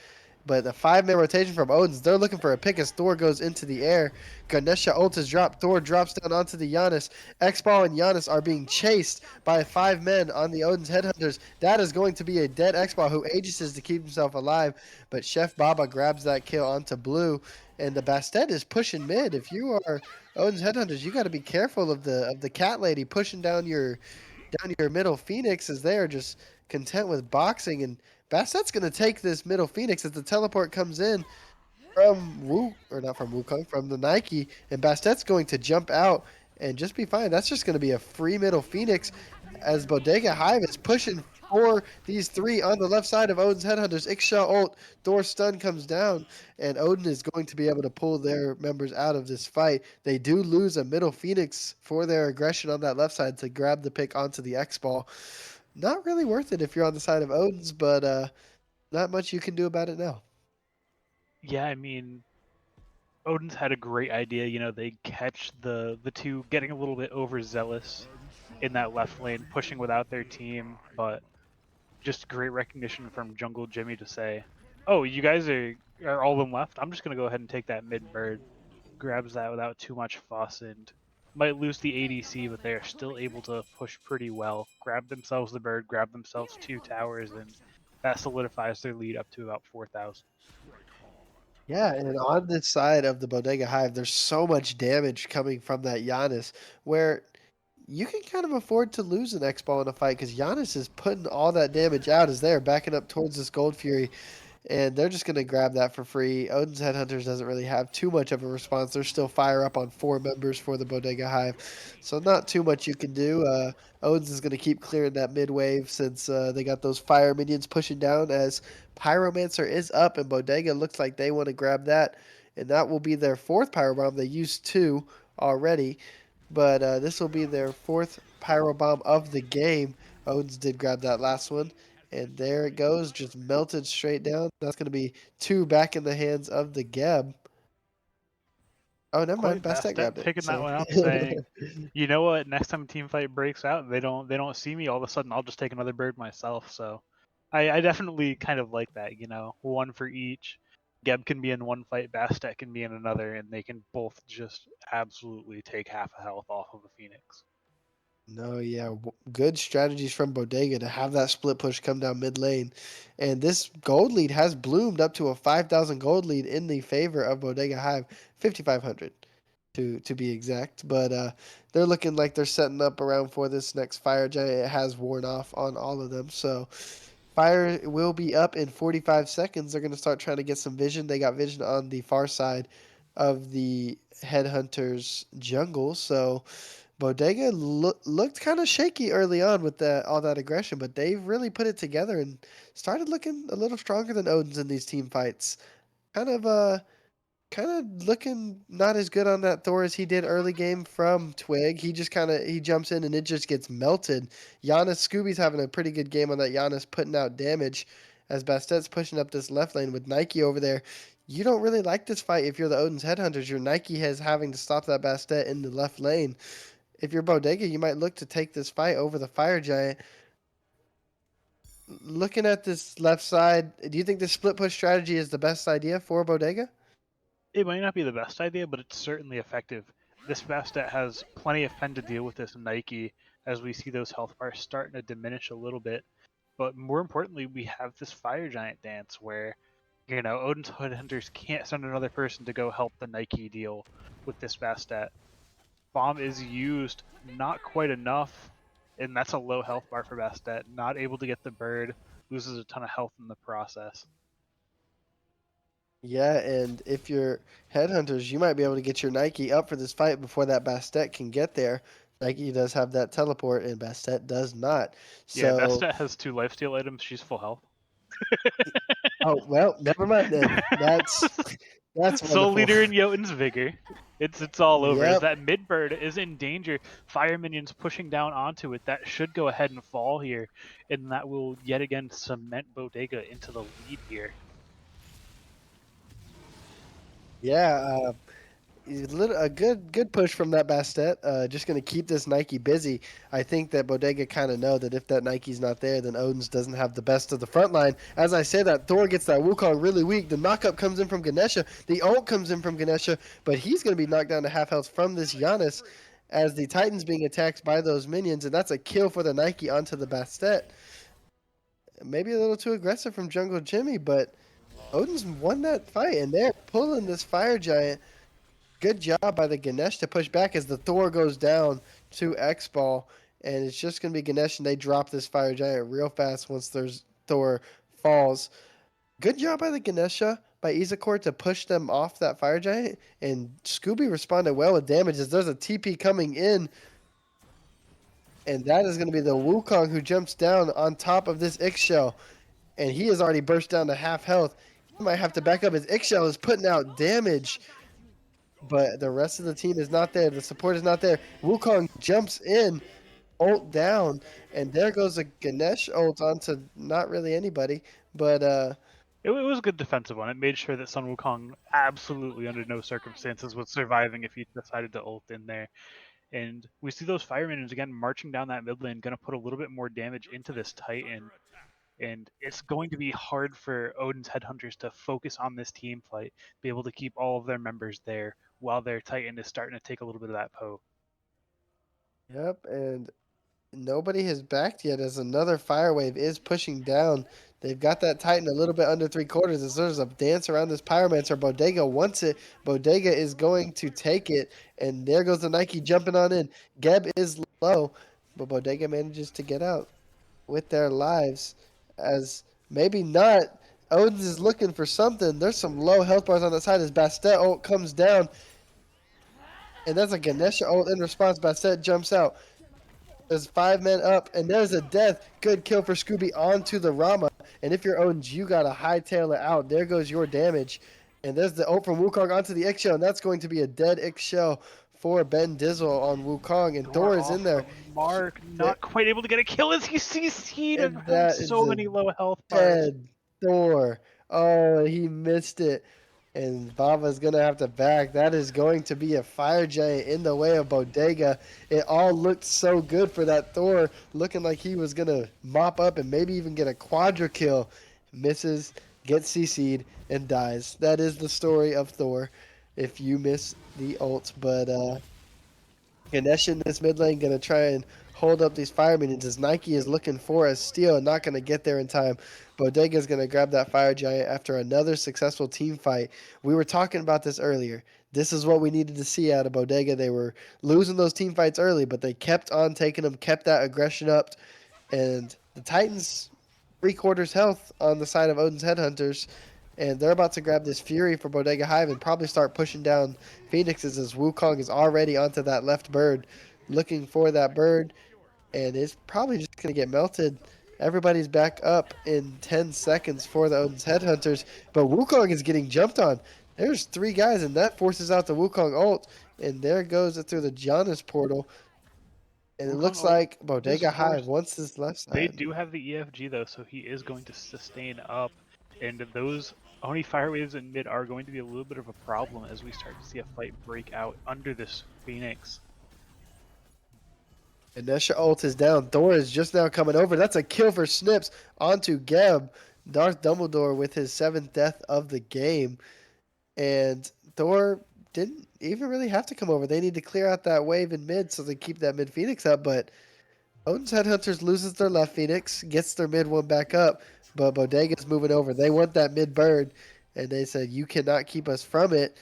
But the 5-man rotation from Odin's, they're looking for a pick as Thor goes into the air. Ganesha ult is dropped. Thor drops down onto the Giannis. X-Ball and Giannis are being chased by 5 men on the Odin's Headhunters. That is going to be a dead X-Ball who ages to keep himself alive. But Chef Baba grabs that kill onto Blue. And the Bastet is pushing mid. If you are Odin's Headhunters, you got to be careful of the cat lady pushing down your middle. Phoenix is there just content with boxing, and Basset's going to take this middle Phoenix as the teleport comes in from Wu, or not from Wukong, from the Nike, and Bastet's going to jump out and just be fine. That's just going to be a free middle Phoenix as Bodega Hive is pushing for these three on the left side of Odin's Headhunters. Ixsha ult, Thor stun comes down, and Odin is going to be able to pull their members out of this fight. They do lose a middle Phoenix for their aggression on that left side to grab the pick onto the X ball. Not really worth it if you're on the side of Odin's, but not much you can do about it now. Yeah, I mean, Odin's had a great idea. They catch the two getting a little bit overzealous in that left lane, pushing without their team, but just great recognition from Jungle Jimmy to say, "Oh, you guys are all of them left. I'm just gonna go ahead and take that mid bird." Grabs that without too much fuss and might lose the ADC, but they are still able to push pretty well. Grab themselves the bird, grab themselves two towers, and that solidifies their lead up to about 4,000. Yeah, and on this side of the Bodega Hive, there's so much damage coming from that Giannis, where you can kind of afford to lose an X ball in a fight because Giannis is putting all that damage out as they're backing up towards this Gold Fury, and they're just going to grab that for free. Odin's Headhunters doesn't really have too much of a response. They're still fire up on 4 members for the Bodega Hive, so not too much you can do. Odin's is going to keep clearing that mid wave since they got those fire minions pushing down as Pyromancer is up, and Bodega looks like they want to grab that, and that will be their 4th Pyro Bomb. They used 2 already, but this will be their 4th Pyro Bomb of the game. Odin's did grab that last one. And there it goes, just melted straight down. That's going to be 2 back in the hands of the Geb. Oh, never mind. Quite Bastet Bastet grabbed it. picking that So one up, saying, "You know what? Next time a team fight breaks out, they don't see me. All of a sudden, I'll just take another bird myself." So, I definitely kind of like that. One for each. Geb can be in one fight, Bastet can be in another, and they can both just absolutely take half a health off of a Phoenix. no, yeah, good strategies from Bodega to have that split push come down mid lane. And this gold lead has bloomed up to a 5,000 gold lead in the favor of Bodega Hive, 5,500 to be exact. But they're looking like they're setting up around for this next fire giant. It has worn off on all of them. So fire will be up in 45 seconds. They're going to start trying to get some vision. They got vision on the far side of the Headhunters jungle. So Bodega looked kind of shaky early on with all that aggression, but they've really put it together and started looking a little stronger than Odin's in these team fights. Kind of looking not as good on that Thor as he did early game from Twig. He just he jumps in and it just gets melted. Giannis Scooby's having a pretty good game on that Giannis putting out damage as Bastet's pushing up this left lane with Nike over there. You don't really like this fight if you're the Odin's Headhunters. Your Nike has having to stop that Bastet in the left lane. If you're Bodega, you might look to take this fight over the Fire Giant. Looking at this left side, do you think this split push strategy is the best idea for Bodega? It might not be the best idea, but it's certainly effective. This Bastet has plenty of pen to deal with this Nike as we see those health bars starting to diminish a little bit. But more importantly, we have this Fire Giant dance where, Odin's Hood Hunters can't send another person to go help the Nike deal with this Bastet. Bomb is used not quite enough, and that's a low health bar for Bastet. Not able to get the bird, loses a ton of health in the process. Yeah, and if you're headhunters, you might be able to get your Nike up for this fight before that Bastet can get there. Nike does have that teleport, and Bastet does not. Yeah, So, Bastet has 2 lifesteal items. She's full health. oh well, never mind then. That's Soul wonderful. Leader and Jotun's Vigor. It's all over. As Yep. that mid bird is in danger, fire minions pushing down onto it. That should go ahead and fall here, and that will yet again cement Bodega into the lead here. Yeah. A good push from that Bastet. Just going to keep this Nike busy. I think that Bodega kind of know that if that Nike's not there, then Odin's doesn't have the best of the front line. As I say that, Thor gets that Wukong really weak. The knockup comes in from Ganesha. The ult comes in from Ganesha, but he's going to be knocked down to half health from this Giannis as the Titan's being attacked by those minions, and that's a kill for the Nike onto the Bastet. Maybe a little too aggressive from Jungle Jimmy, but Odin's won that fight, and they're pulling this Fire Giant. Good job by the Ganesh to push back as the Thor goes down to X Ball, and it's just gonna be Ganesh, and they drop this Fire Giant real fast once there's Thor falls. Good job by the Ganesha by Izakor to push them off that Fire Giant, and Scooby responded well with damages. There's a TP coming in, and that is gonna be the Wukong who jumps down on top of this Ix Shell, and he has already burst down to half health. He might have to back up. His Ix Shell is putting out damage, but the rest of the team is not there. The support is not there. Wukong jumps in, ult down, and there goes a Ganesh ult onto not really anybody. But It was a good defensive one. It made sure that Sun Wukong absolutely under no circumstances was surviving if he decided to ult in there. And we see those fire minions again marching down that mid lane, going to put a little bit more damage into this Titan. And it's going to be hard for Odin's headhunters to focus on this team fight, be able to keep all of their members there while their Titan is starting to take a little bit of that poke. yep, and nobody has backed yet as another fire wave is pushing down. They've got that Titan a little bit under 3/4 as there's a dance around this Pyromancer. Bodega wants it. Bodega is going to take it, and there goes the Nike jumping on in. Geb is low, but Bodega manages to get out with their lives as maybe not. Odins is looking for something. There's some low health bars on the side as Bastet ult comes down, and that's a Ganesha ult in response. Bastet jumps out. There's 5 men up, and there's a death. Good kill for Scooby onto the Rama. And if you're Odins, you got to hightail it out. There goes your damage. And there's the ult from Wukong onto the Ix Shell, and that's going to be a dead Ix Shell for Ben Dizzle on Wukong. And Thor is in Off the there. mark, not quite able to get a kill as he sees Heat and And from that is so a many low health bars. dead Thor. Oh, he missed it. And Bava's going to have to back. That is going to be a fire giant in the way of Bodega. It all looked so good for that Thor, looking like he was going to mop up and maybe even get a quadra kill. Misses, gets CC'd, and dies. That is the story of Thor if you miss the ult. But Ganesh in this mid lane going to try and hold up these fire minions as Nike is looking for a steal and not going to get there in time. Bodega is going to grab that fire giant after another successful team fight. We were talking about this earlier. This is what we needed to see out of Bodega. They were losing those team fights early, but they kept on taking them, kept that aggression up, and the Titans 3/4 health on the side of Odin's Headhunters, and they're about to grab this Fury for Bodega Hive and probably start pushing down Phoenixes as Wukong is already onto that left bird, looking for that bird, and it's probably just going to get melted. Everybody's back up in 10 seconds for the Odin's Headhunters, but Wukong is getting jumped on. There's 3 guys, and that forces out the Wukong ult, and there goes it through the Janus portal. And it Wukong looks ult like is Bodega Hive forced. wants this left They side. do have the EFG though, so he is going to sustain up, and those Oni fire waves in mid are going to be a little bit of a problem as we start to see a fight break out under this Phoenix. Inesha ult is down. Thor is just now coming over. That's a kill for Snips onto Geb. Darth Dumbledore with his 7th death of the game. And Thor didn't even really have to come over. They need to clear out that wave in mid so they keep that mid Phoenix up. But Odin's Headhunters loses their left Phoenix, gets their mid one back up. But Bodega's moving over. They want that mid bird. And they said, you cannot keep us from it.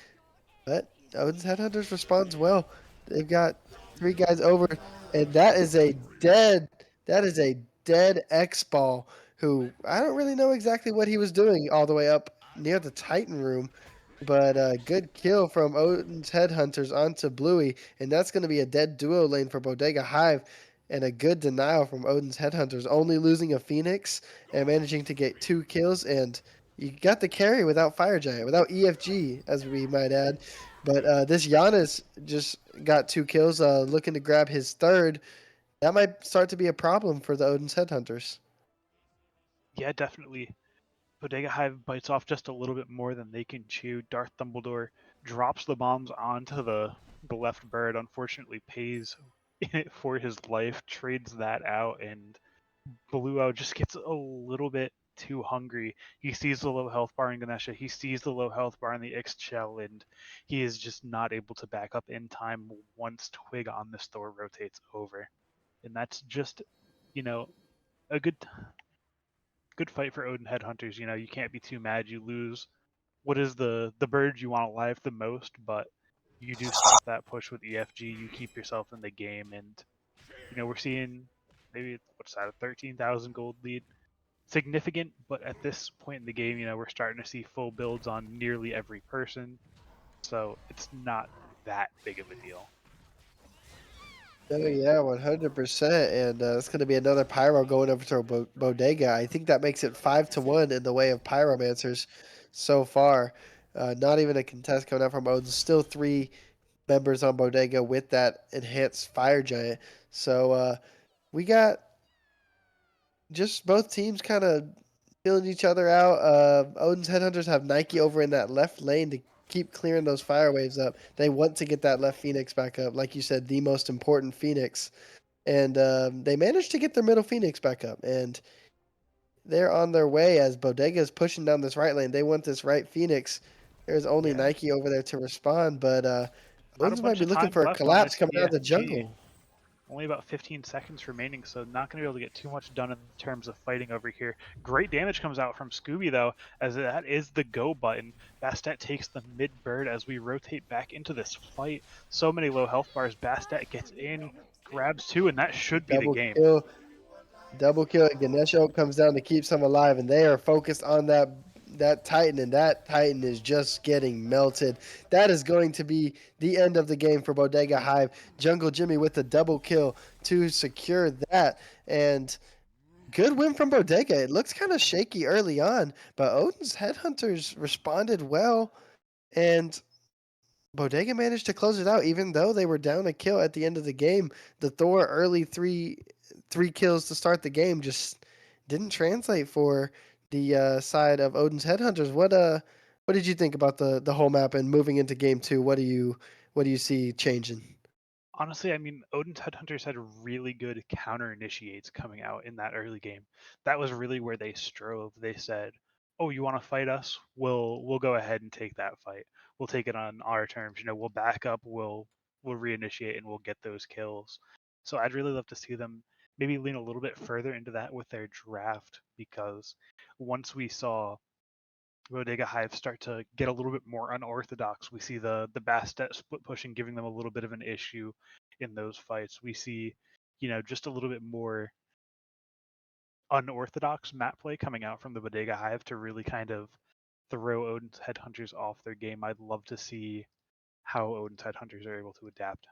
But Odin's Headhunters responds well. They've got 3 guys over, and that is a dead X ball who I don't really know exactly what he was doing all the way up near the Titan room. But good kill from Odin's Headhunters onto Bluey, and that's going to be a dead duo lane for Bodega Hive, and a good denial from Odin's Headhunters, only losing a Phoenix and managing to get 2 kills. And you got the carry without Fire Giant, without EFG, as we might add. But this Giannis just got 2 kills, looking to grab his third. That might start to be a problem for the Odin's Headhunters. Yeah, definitely. Bodega Hive bites off just a little bit more than they can chew. Darth Dumbledore drops the bombs onto the left bird. Unfortunately, pays for his life, trades that out, and Blue just gets a little bit too hungry. He sees the low health bar in Ganesha. He sees the low health bar in the X shell, and he is just not able to back up in time once Twig on this Thor rotates over. And that's just, you know, a good fight for Odin Headhunters. You can't be too mad. You lose what is the bird you want alive the most, but you do stop that push with EFG. You keep yourself in the game, and we're seeing maybe what's that, a 13,000 gold lead. Significant, but at this point in the game, we're starting to see full builds on nearly every person, so it's not that big of a deal. Oh yeah, 100%, and it's going to be another pyro going over to Bodega. I think that makes it 5-1 in the way of pyromancers so far. Not even a contest coming out from Odin. Still 3 members on Bodega with that enhanced fire giant. So we got just both teams kind of feeling each other out. Odin's Headhunters have Nike over in that left lane to keep clearing those fire waves up. They want to get that left Phoenix back up, like you said, the most important Phoenix. And they managed to get their middle Phoenix back up, and they're on their way as Bodega is pushing down this right lane. They want this right Phoenix. There's only Yeah, Nike over there to respond, but not a Odin's might bunch be of looking time for a left on collapse this coming out of the EFG. jungle. Only about 15 seconds remaining, so not going to be able to get too much done in terms of fighting over here. Great damage comes out from Scooby, though, as that is the go button. Bastet takes the mid bird as we rotate back into this fight. So many low health bars. Bastet gets in, grabs 2, and that should be the Double game. kill. Double kill. Ganesha comes down to keep some alive, and they are focused on that Titan, and that Titan is just getting melted. That is going to be the end of the game for Bodega Hive. Jungle Jimmy with the double kill to secure that, and good win from Bodega. It looks kind of shaky early on, but Odin's Headhunters responded well, and Bodega managed to close it out, even though they were down a kill at the end of the game. The Thor early three kills to start the game just didn't translate for the side of Odin's Headhunters. What did you think about the whole map and moving into game 2? What do you see changing? Honestly, I mean, Odin's Headhunters had really good counter initiates coming out in that early game. That was really where they strove. They said, "Oh, you want to fight us? We'll go ahead and take that fight. We'll take it on our terms. We'll back up. We'll reinitiate and we'll get those kills." So I'd really love to see them maybe lean a little bit further into that with their draft, because once we saw Bodega Hive start to get a little bit more unorthodox. We see the Bastet split pushing giving them a little bit of an issue in those fights. We see, just a little bit more unorthodox map play coming out from the Bodega Hive to really kind of throw Odin's Headhunters off their game. I'd love to see how Odin's Headhunters are able to adapt.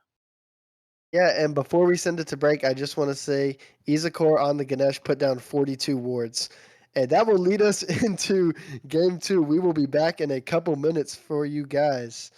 Yeah, and before we send it to break, I just want to say Izakor on the Ganesh put down 42 wards. And that will lead us into game 2. We will be back in a couple minutes for you guys.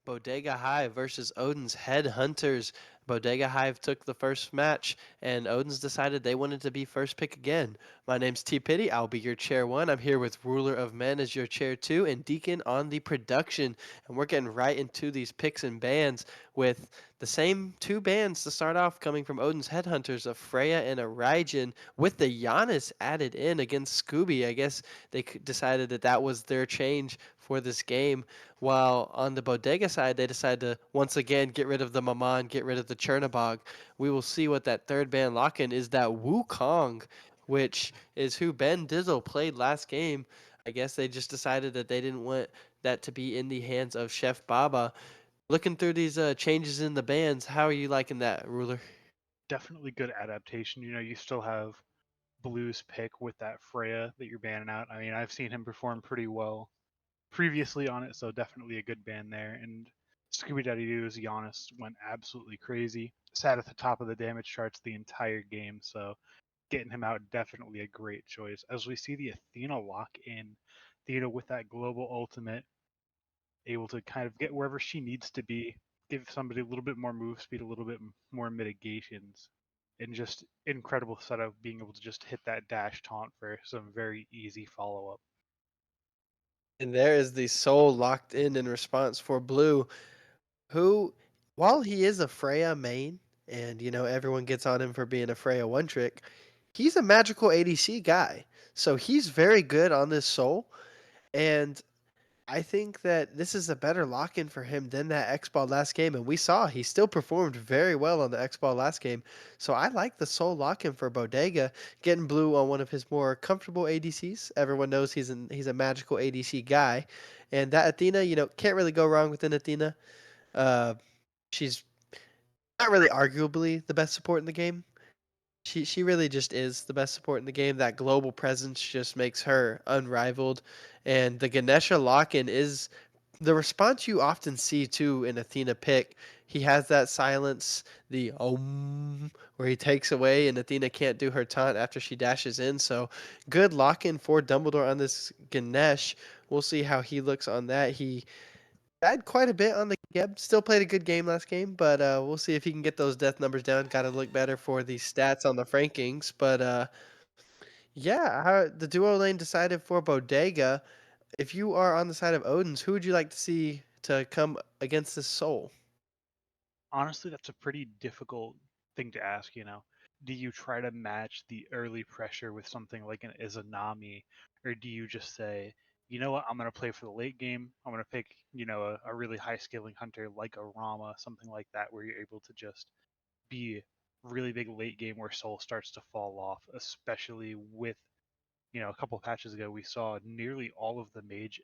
Bodega Hive versus Odin's Headhunters. Bodega Hive took the first match, and Odin's decided they wanted to be first pick again. My name's T Pity. I'll be your chair 1. I'm here with Ruler of Men as your chair 2, and Deacon on the production. And we're getting right into these picks and bans with the same 2 bands to start off, coming from Odin's Headhunters, a Freya and a Raijin, with the Giannis added in against Scooby. I guess they decided that that was their change for this game. While on the Bodega side, they decide to once again get rid of the Maman, get rid of the Chernobog. We will see what that third band lock-in is, that Wukong, which is who Ben Dizzle played last game. I guess they just decided that they didn't want that to be in the hands of Chef Baba. Looking through these changes in the bands, how are you liking that, Ruler? Definitely good adaptation. You still have Blue's pick with that Freya that you're banning out. I mean, I've seen him perform pretty well previously on it, so definitely a good ban there. And Scooby Daddy Doo's Giannis went absolutely crazy. Sat at the top of the damage charts the entire game, so getting him out definitely a great choice. As we see the Athena lock in, Athena with that global ultimate, able to kind of get wherever she needs to be, give somebody a little bit more move speed, a little bit more mitigations, and just incredible setup, being able to just hit that dash taunt for some very easy follow up. And there is the soul locked in response for Blue, who, while he is a Freya main, and everyone gets on him for being a Freya one trick, he's a magical ADC guy. So he's very good on this soul, and I think that this is a better lock in for him than that X Ball last game. And we saw he still performed very well on the X Ball last game. So I like the soul lock in for Bodega, getting Blue on one of his more comfortable ADCs. Everyone knows he's a magical ADC guy. And that Athena, can't really go wrong with an Athena. Uh, she's not really arguably the best support in the game. She really just is the best support in the game. That global presence just makes her unrivaled. And the Ganesha lock-in is the response you often see too in Athena pick. He has that silence, the where he takes away and Athena can't do her taunt after she dashes in. So good lock-in for Dumbledore on this Ganesh. We'll see how he looks on that. He had quite a bit on the Geb. Still played a good game last game, but we'll see if he can get those death numbers down. Got to look better for the stats on the Frankings. But yeah, the duo lane decided for Bodega. If you are on the side of Odin's, who would you like to see to come against this Soul? Honestly, that's a pretty difficult thing to ask, you know. Do you try to match the early pressure with something like an Izanami, or do you just say, you know what, I'm going to play for the late game. I'm going to pick, a really high scaling hunter like a Rama, something like that, where you're able to just be really big late game where Soul starts to fall off, especially with, a couple of patches ago, we saw nearly all of the mage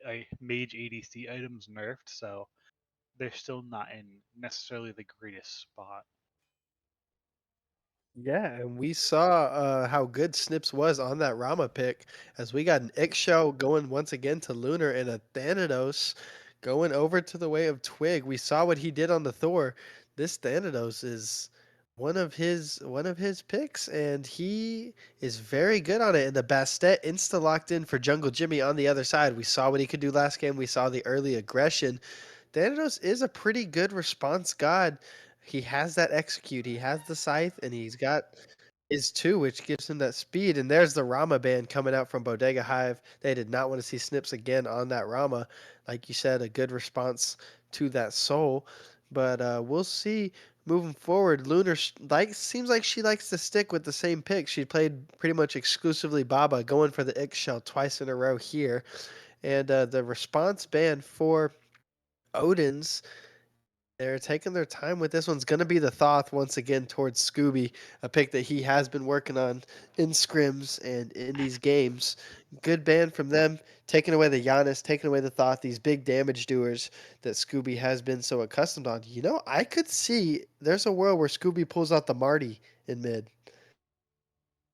ADC items nerfed, so they're still not in necessarily the greatest spot. Yeah, and we saw how good Snips was on that Rama pick as we got an Ixchel going once again to Lunar and a Thanatos going over to the way of Twig. We saw what he did on the Thor. This Thanatos is one of his picks, and he is very good on it. And the Bastet insta locked in for Jungle Jimmy on the other side. We saw what he could do last game. We saw the early aggression. Thanatos is a pretty good response god. He has that execute, he has the scythe, and he's got his two, which gives him that speed. And there's the Rama band coming out from Bodega Hive. They did not want to see Snips again on that Rama. Like you said, a good response to that soul. But we'll see moving forward. Lunar seems like she likes to stick with the same pick. She played pretty much exclusively Baba, going for the Ixchel twice in a row here. And the response band for Odin's, they're taking their time with this one's going to be the Thoth once again towards Scooby, a pick that he has been working on in scrims and in these games. Good band from them, taking away the Giannis, taking away the Thoth, these big damage doers that Scooby has been so accustomed on. I could see there's a world where Scooby pulls out the Marty in mid.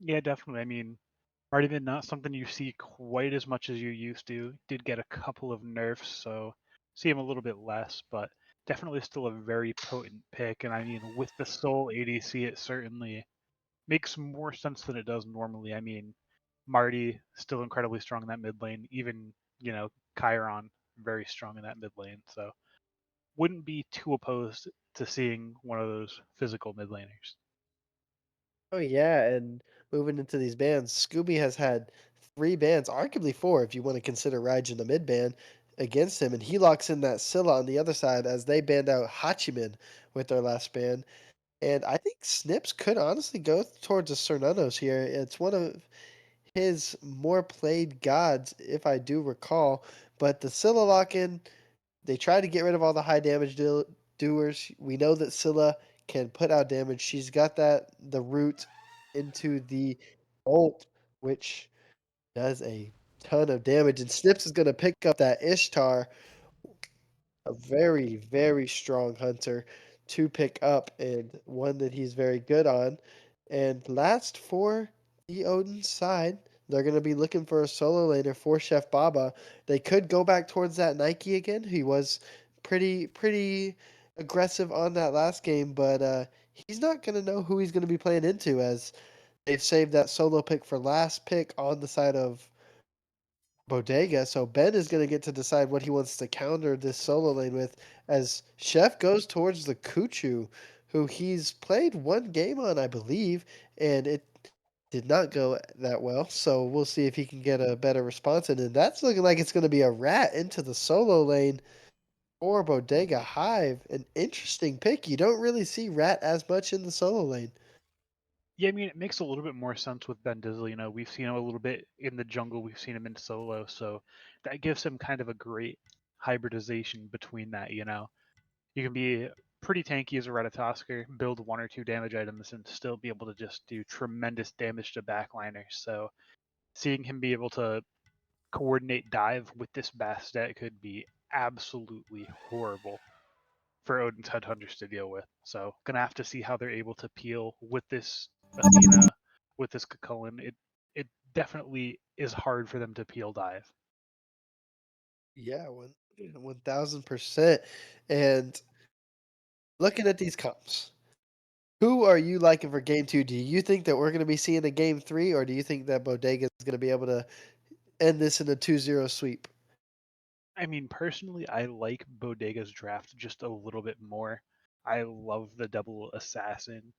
Yeah, definitely. I mean, already been not something you see quite as much as you used to. Did get a couple of nerfs, so see him a little bit less, but definitely still a very potent pick. And I mean, with the Soul ADC, it certainly makes more sense than it does normally. I mean, Marty still incredibly strong in that mid lane. Even Chiron very strong in that mid lane. So wouldn't be too opposed to seeing one of those physical mid laners. Oh yeah, and moving into these bands, Scooby has had three bands, arguably four if you want to consider Raijin the mid band, against him, and he locks in that Scylla on the other side as they banned out Hachiman with their last ban. And I think Snips could honestly go towards a Cernunos here. It's one of his more played gods, if I do recall. But the Scylla lock in, they try to get rid of all the high damage doers. We know that Scylla can put out damage. She's got the root into the ult, which does a ton of damage. And Snips is going to pick up that Ishtar, a very, very strong hunter to pick up and one that he's very good on. And last for The Odin side, they're going to be looking for a solo laner for Chef Baba. They could go back towards that Nike again. He was pretty aggressive on that last game, but he's not going to know who he's going to be playing into as they've saved that solo pick for last pick on the side of Bodega. So Ben is going to get to decide what he wants to counter this solo lane with as Chef goes towards the Kuchu, who he's played one game on, I believe, and it did not go that well. So we'll see if he can get a better response. And then that's looking like it's going to be a rat into the solo lane for Bodega Hive. An interesting pick. You don't really see rat as much in the solo lane. Yeah, I mean, it makes a little bit more sense with Ben Dizzle. You know, we've seen him a little bit in the jungle, we've seen him in solo, so that gives him kind of a great hybridization between that. You know, you can be pretty tanky as a Ratatosker, build one or two damage items, and still be able to just do tremendous damage to backliners. So seeing him be able to coordinate dive with this Bastet could be absolutely horrible for Odin's Headhunters to deal with. So gonna have to see how they're able to peel with this Athena, with this Cucullin. It definitely is hard for them to peel dive. Yeah, 1000%. And looking at these comps, who are you liking for game two? Do you think that we're going to be seeing a game three, or do you think that Bodega is going to be able to end this in a 2-0 sweep? I mean, personally, I like Bodega's draft just a little bit more. I love the double assassin,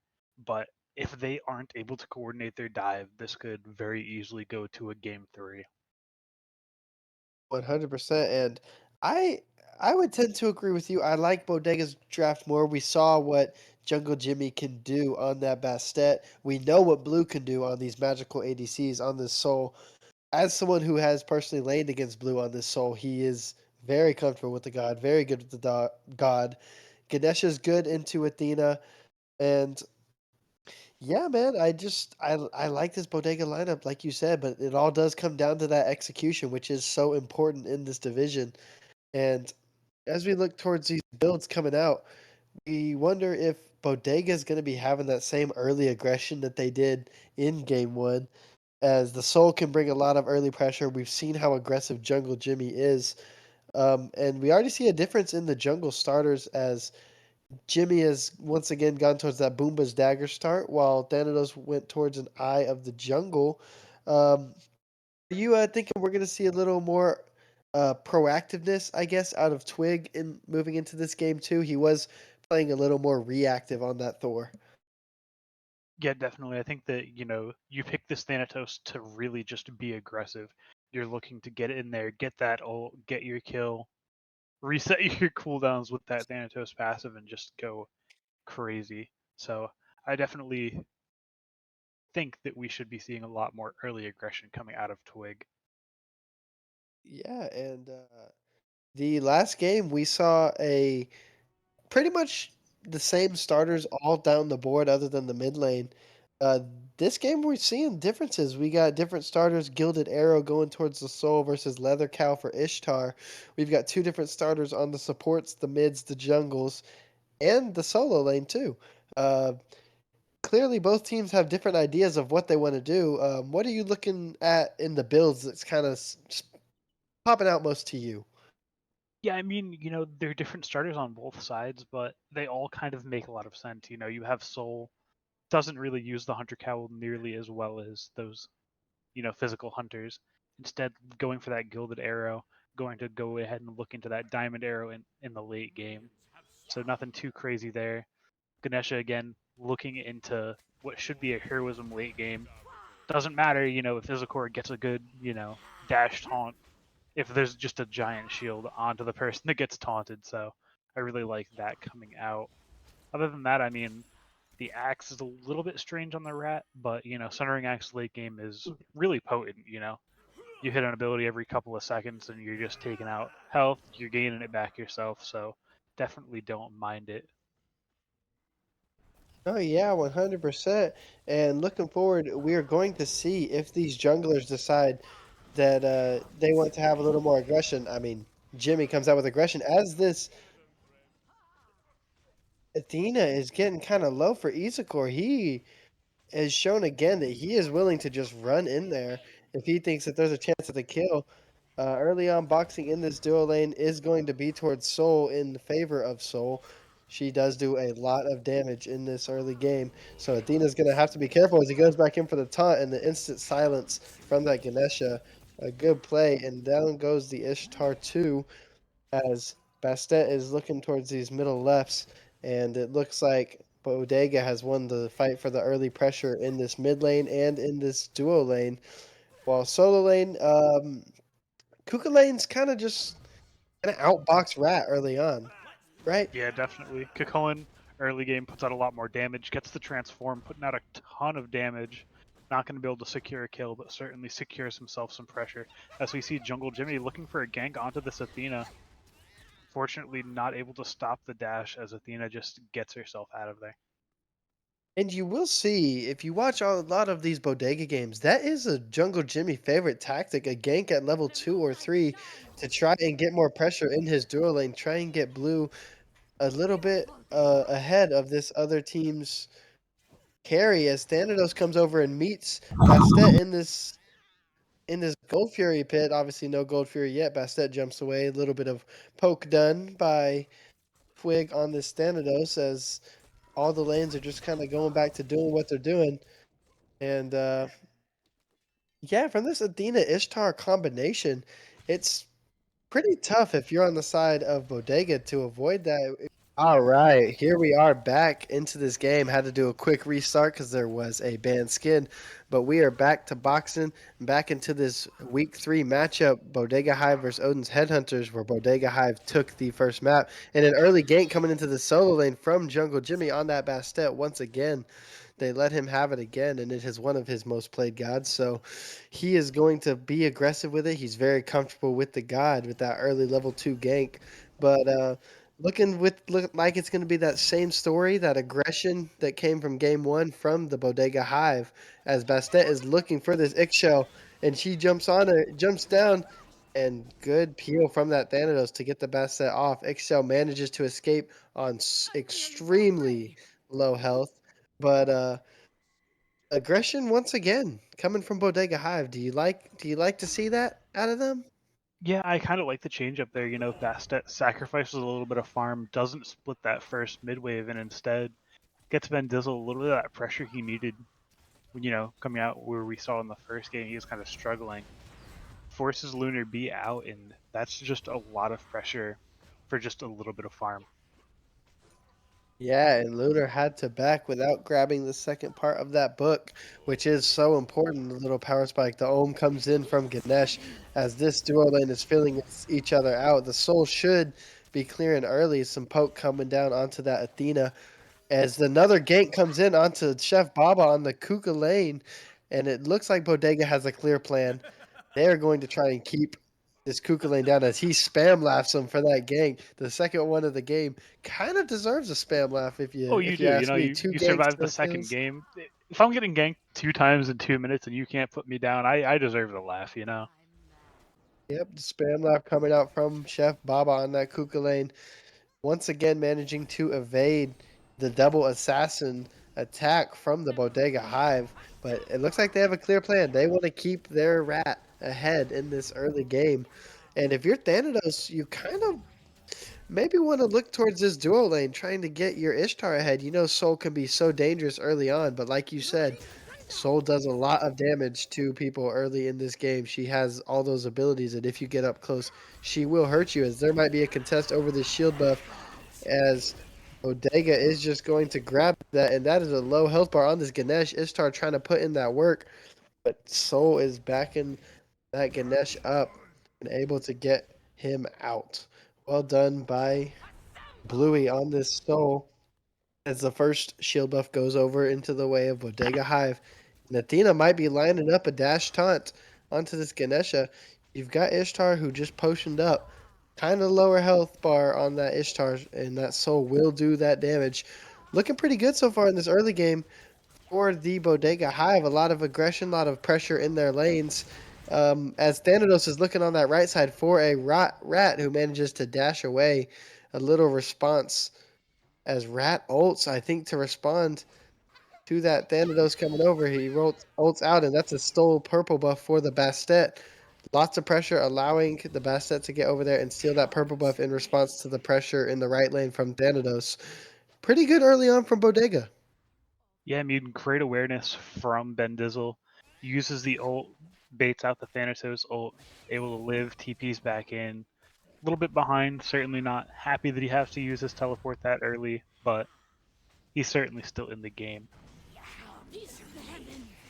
but if they aren't able to coordinate their dive, this could very easily go to a game three. 100%. And I I would tend to agree with you. I like Bodega's draft more. We saw what Jungle Jimmy can do on that Bastet. We know what Blue can do on these magical ADCs on this Soul. As someone who has personally laid against Blue on this Soul, he is very comfortable with the God, very good with the God. Ganesha's good into Athena, and yeah, man, I like this Bodega lineup, like you said, but it all does come down to that execution, which is so important in this division. And as we look towards these builds coming out, we wonder if Bodega is going to be having that same early aggression that they did in game one, as the Soul can bring a lot of early pressure. We've seen how aggressive Jungle Jimmy is. And we already see a difference in the jungle starters as Jimmy has once again gone towards that Boomba's dagger start, while Thanatos went towards an Eye of the Jungle. Are you thinking we're going to see a little more proactiveness, I guess, out of Twig in moving into this game too? He was playing a little more reactive on that Thor. Yeah, definitely. I think that, you pick this Thanatos to really just be aggressive. You're looking to get in there, get that ult, get your kill, reset your cooldowns with that Thanatos passive, and just go crazy. So I definitely think that we should be seeing a lot more early aggression coming out of Twig. Yeah, and the last game we saw a pretty much the same starters all down the board other than the mid lane. Uh, this game we're seeing differences. We got different starters, Gilded Arrow going towards the Soul versus Leather Cow for Ishtar. We've got two different starters on the supports, the mids, the jungles, and the solo lane too. Uh, Clearly both teams have different ideas of what they want to do. What are you looking at in the builds that's kind of popping out most to you? Yeah, I mean, they're different starters on both sides, but they all kind of make a lot of sense. You have Soul doesn't really use the Hunter Cowl nearly as well as those, physical hunters. Instead, going for that Gilded Arrow, going to go ahead and look into that Diamond Arrow in the late game. So nothing too crazy there. Ganesha again looking into what should be a heroism late game. Doesn't matter, if Izzakor gets a good, dash taunt, if there's just a giant shield onto the person that gets taunted. So I really like that coming out. Other than that, I mean, the axe is a little bit strange on the rat, but centering axe late game is really potent. You hit an ability every couple of seconds and you're just taking out health, you're gaining it back yourself. So definitely don't mind it. Oh yeah, 100%. And looking forward, we are going to see if these junglers decide that they want to have a little more aggression. I mean, Jimmy comes out with aggression as this Athena is getting kind of low for Isakor. He has shown again that he is willing to just run in there if he thinks that there's a chance of the kill. Early on, boxing in this duo lane is going to be towards Soul in favor of Soul. She does do a lot of damage in this early game, so Athena's going to have to be careful as he goes back in for the taunt and the instant silence from that Ganesha. A good play, and down goes the Ishtar 2 as Bastet is looking towards these middle lefts, and it looks like Bodega has won the fight for the early pressure in this mid lane and in this duo lane. While solo lane, Kuka lane's kind of just kind of outbox Rat early on, right? Yeah, definitely. Kikoan early game puts out a lot more damage, gets the transform, putting out a ton of damage. Not going to be able to secure a kill, but certainly secures himself some pressure. As we see Jungle Jimmy looking for a gank onto this Athena. Fortunately, not able to stop the dash as Athena just gets herself out of there. And you will see if you watch a lot of these Bodega games, that is a Jungle Jimmy favorite tactic, a gank at level 2 or 3 to try and get more pressure in his duo lane, try and get blue a little bit ahead of this other team's carry as Thanatos comes over and meets Bastet in this Gold Fury pit. Obviously, no Gold Fury yet. Bastet jumps away. A little bit of poke done by Twig on this Thanatos as all the lanes are just kind of going back to doing what they're doing. And yeah, from this Athena Ishtar combination, it's pretty tough if you're on the side of Bodega to avoid that. All right, here we are back into this game. Had to do a quick restart because there was a banned skin, but we are back to boxing, back into this week 3 matchup, Bodega Hive versus Odin's Headhunters, where Bodega Hive took the first map. And an early gank coming into the solo lane from Jungle Jimmy on that Bastet once again. They let him have it again, and it is one of his most played gods. So he is going to be aggressive with it. He's very comfortable with the god with that early level 2 gank. But look like it's going to be that same story, that aggression that came from game 1 from the Bodega Hive, as Bastet is looking for this Ixchel, and she jumps on it, jumps down, and good peel from that Thanatos to get the Bastet off. Ixchel manages to escape on extremely low health, but aggression once again coming from Bodega Hive. Do you like to see that out of them? Yeah, I kind of like the change up there. Bastet sacrifices a little bit of farm, doesn't split that first mid wave, and instead gets Van Dizzle a little bit of that pressure he needed. Coming out where we saw in the first game, he was kind of struggling. Forces Lunar B out, and that's just a lot of pressure for just a little bit of farm. Yeah, and Lunar had to back without grabbing the second part of that book, which is so important. The little power spike. The Ohm comes in from Ganesh as this duo lane is filling each other out. The Soul should be clearing early. Some poke coming down onto that Athena as another gank comes in onto Chef Baba on the Kuka lane. And it looks like Bodega has a clear plan. They are going to try and keep this Kuka lane down as he spam laughs him for that gank. The second one of the game kind of deserves a spam laugh if you Oh, you if you do. ask me. You, Two you ganks, survived no the second kills. game. If I'm getting ganked 2 times in 2 minutes and you can't put me down, I deserve the laugh. Yep, the spam laugh coming out from Chef Baba on that Kuka lane. Once again managing to evade the double assassin attack from the Bodega Hive. But it looks like they have a clear plan. They want to keep their rat ahead in this early game. And if you're Thanatos, you kind of maybe want to look towards this duo lane, trying to get your Ishtar ahead. You know Soul can be so dangerous early on, but like you said, Soul does a lot of damage to people early in this game. She has all those abilities, and if you get up close, she will hurt you, as there might be a contest over the shield buff, as Bodega is just going to grab that, and that is a low health bar on this Ganesh. Ishtar trying to put in that work, but Soul is backing that Ganesh up and able to get him out. Well done by Bluey on this Soul as the first shield buff goes over into the way of Bodega Hive. And Athena might be lining up a dash taunt onto this Ganesha. You've got Ishtar who just potioned up. Kind of lower health bar on that Ishtar, and that Soul will do that damage. Looking pretty good so far in this early game for the Bodega Hive. A lot of aggression, a lot of pressure in their lanes. As Thanatos is looking on that right side for a rat who manages to dash away. A little response as Rat ults, I think, to respond. to that Thanatos coming over. He rolls ults out, and that's a stole purple buff for the Bastet. Lots of pressure, allowing the Bastet to get over there and steal that purple buff in response to the pressure in the right lane from Thanatos. Pretty good early on from Bodega. Yeah, I mean, great awareness from Ben Dizzle. Uses the ult, baits out the Thanatos ult, able to live, TPs back in. A little bit behind, certainly not happy that he has to use his teleport that early, but he's certainly still in the game.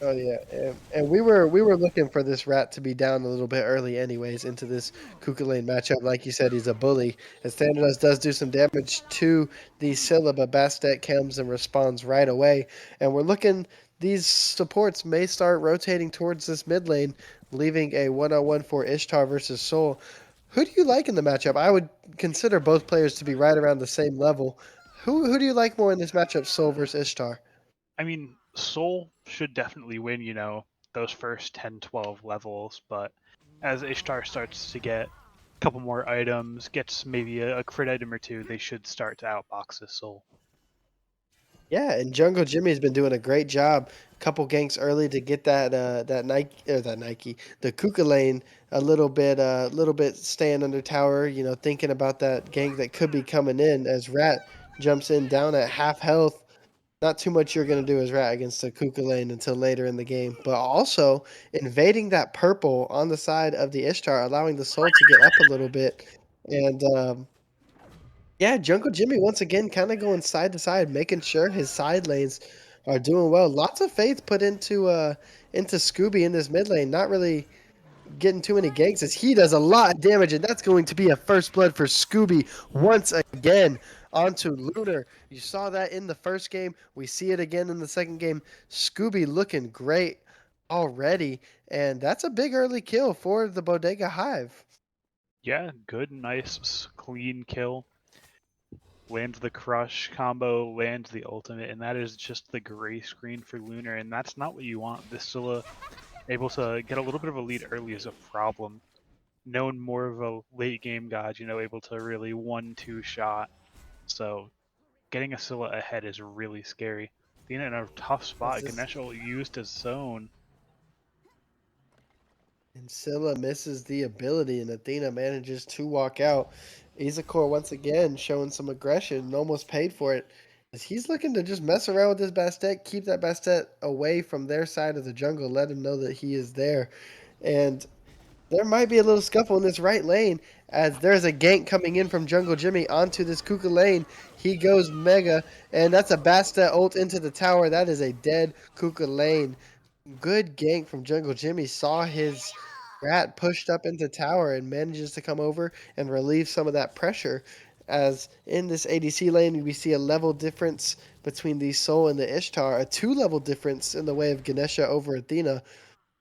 Oh yeah, and we were looking for this rat to be down a little bit early, anyways, into this Kuka lane matchup. Like you said, he's a bully. As Thanatos does do some damage to the Scylla, but Bastet comes and responds right away. And we're looking; these supports may start rotating towards this mid lane, leaving a 1-on-1 for Ishtar versus Soul. Who do you like in the matchup? I would consider both players to be right around the same level. Who do you like more in this matchup, Soul versus Ishtar? I mean, Soul should definitely win, those first 10, 12 levels, but as Ishtar starts to get a couple more items, gets maybe a crit item or two, they should start to outbox this Soul. Yeah, and Jungle Jimmy's been doing a great job. Couple ganks early to get that Nike, the Kuka lane a little bit staying under tower. Thinking about that gank that could be coming in as Rat jumps in down at half health. Not too much you're gonna do as Rat against the Kuka lane until later in the game, but also invading that purple on the side of the Ishtar, allowing the Soul to get up a little bit, and yeah, Jungle Jimmy once again kind of going side to side, making sure his side lanes are doing well. Lots of faith put into Scooby in this mid lane. Not really getting too many ganks as he does a lot of damage, and that's going to be a first blood for Scooby once again onto Lunar. You saw that in the first game. We see it again in the second game. Scooby looking great already, and that's a big early kill for the Bodega Hive. Yeah, good, nice, clean kill. Lands the crush combo, lands the ultimate, and that is just the gray screen for Lunar, and that's not what you want. This Scylla able to get a little bit of a lead early is a problem. Known more of a late game god, able to really 1-2 shot. So getting a Scylla ahead is really scary. Being in a tough As spot, this Ganesh used his zone. And Scylla misses the ability, and Athena manages to walk out. Izakor once again showing some aggression and almost paid for it. As he's looking to just mess around with this Bastet, keep that Bastet away from their side of the jungle, let him know that he is there. And there might be a little scuffle in this right lane as there's a gank coming in from Jungle Jimmy onto this Kuka lane. He goes mega, and that's a Bastet ult into the tower. That is a dead Kuka lane. Good gank from Jungle Jimmy. Saw his rat pushed up into tower and manages to come over and relieve some of that pressure. As in this ADC lane, we see a level difference between the Soul and the Ishtar, a 2-level difference in the way of Ganesha over Athena,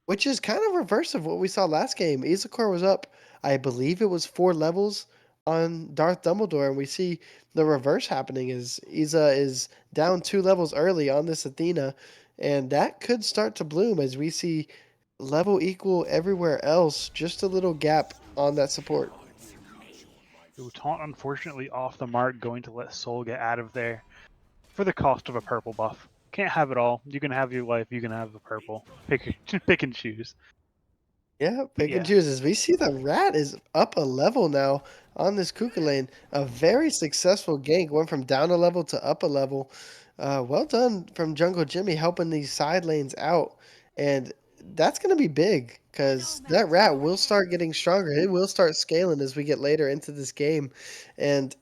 which is kind of reverse of what we saw last game. Izakor was up, I believe it was 4 levels on Darth Dumbledore, and we see the reverse happening is Iza is down 2 levels early on this Athena, and that could start to bloom as we see level equal everywhere else, just a little gap on that support. Ooh, taunt unfortunately off the mark, going to let Soul get out of there for the cost of a purple buff. Can't have it all. You can have your life, you can have the purple. Pick and choose. Yeah, But pick and yeah, choose. As we see the rat is up a level now on this Kuka lane. A very successful gank. Went from down a level to up a level. Well done from Jungle Jimmy helping these side lanes out. And that's going to be big because that rat will start getting stronger. It will start scaling as we get later into this game. And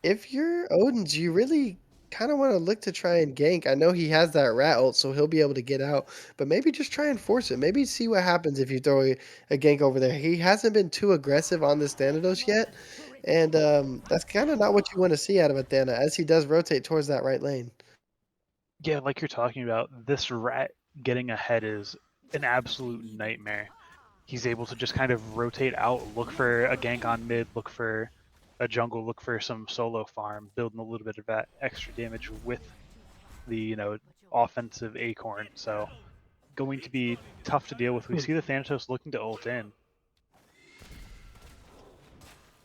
if you're Odin's, you really kind of want to look to try and gank. I know he has that rat ult, so he'll be able to get out, but maybe just try and force it. Maybe see what happens if you throw a gank over there. He hasn't been too aggressive on this Thanatos yet, and that's kind of not what you want to see out of a Thana, as he does rotate towards that right lane. yeah, like you're talking about, this rat getting ahead is an absolute nightmare. He's able to just kind of rotate out, look for a gank on mid, look for a jungle, look for some solo farm, building a little bit of that extra damage with the offensive acorn. So going to be tough to deal with. We see the Thanatos looking to ult in.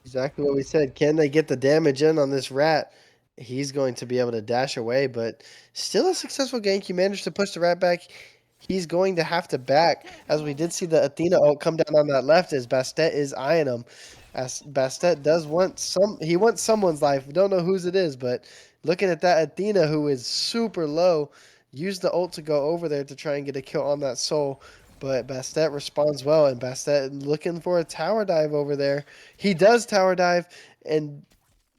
Exactly what we said. Can they get the damage in on this rat? He's going to be able to dash away, but still a successful gank. He managed to push the rat back. He's going to have to back, as we did see the Athena ult come down on that left as Bastet is eyeing him. As Bastet does want he wants someone's life. We don't know whose it is, but looking at that Athena who is super low, used the ult to go over there to try and get a kill on that soul. But Bastet responds well, and Bastet looking for a tower dive over there. He does tower dive, and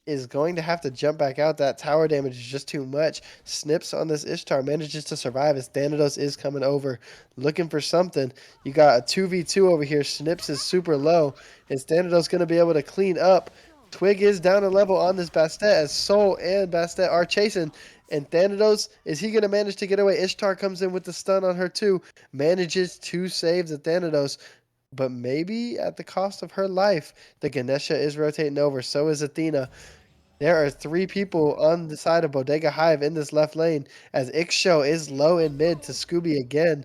is going to have to jump back out. That tower damage is just too much. Snips on this Ishtar manages to survive as Thanatos is coming over looking for something. You got a 2v2 over here. Snips is super low. Is Thanatos going to be able to clean up? Twig is down a level on this Bastet as Soul and Bastet are chasing. And Thanatos, is he going to manage to get away? Ishtar comes in with the stun on her too. Manages to save the Thanatos, but maybe at the cost of her life. The Ganesha is rotating over. So is Athena. There are three people on the side of Bodega Hive in this left lane as Ixsho is low in mid to Scooby again.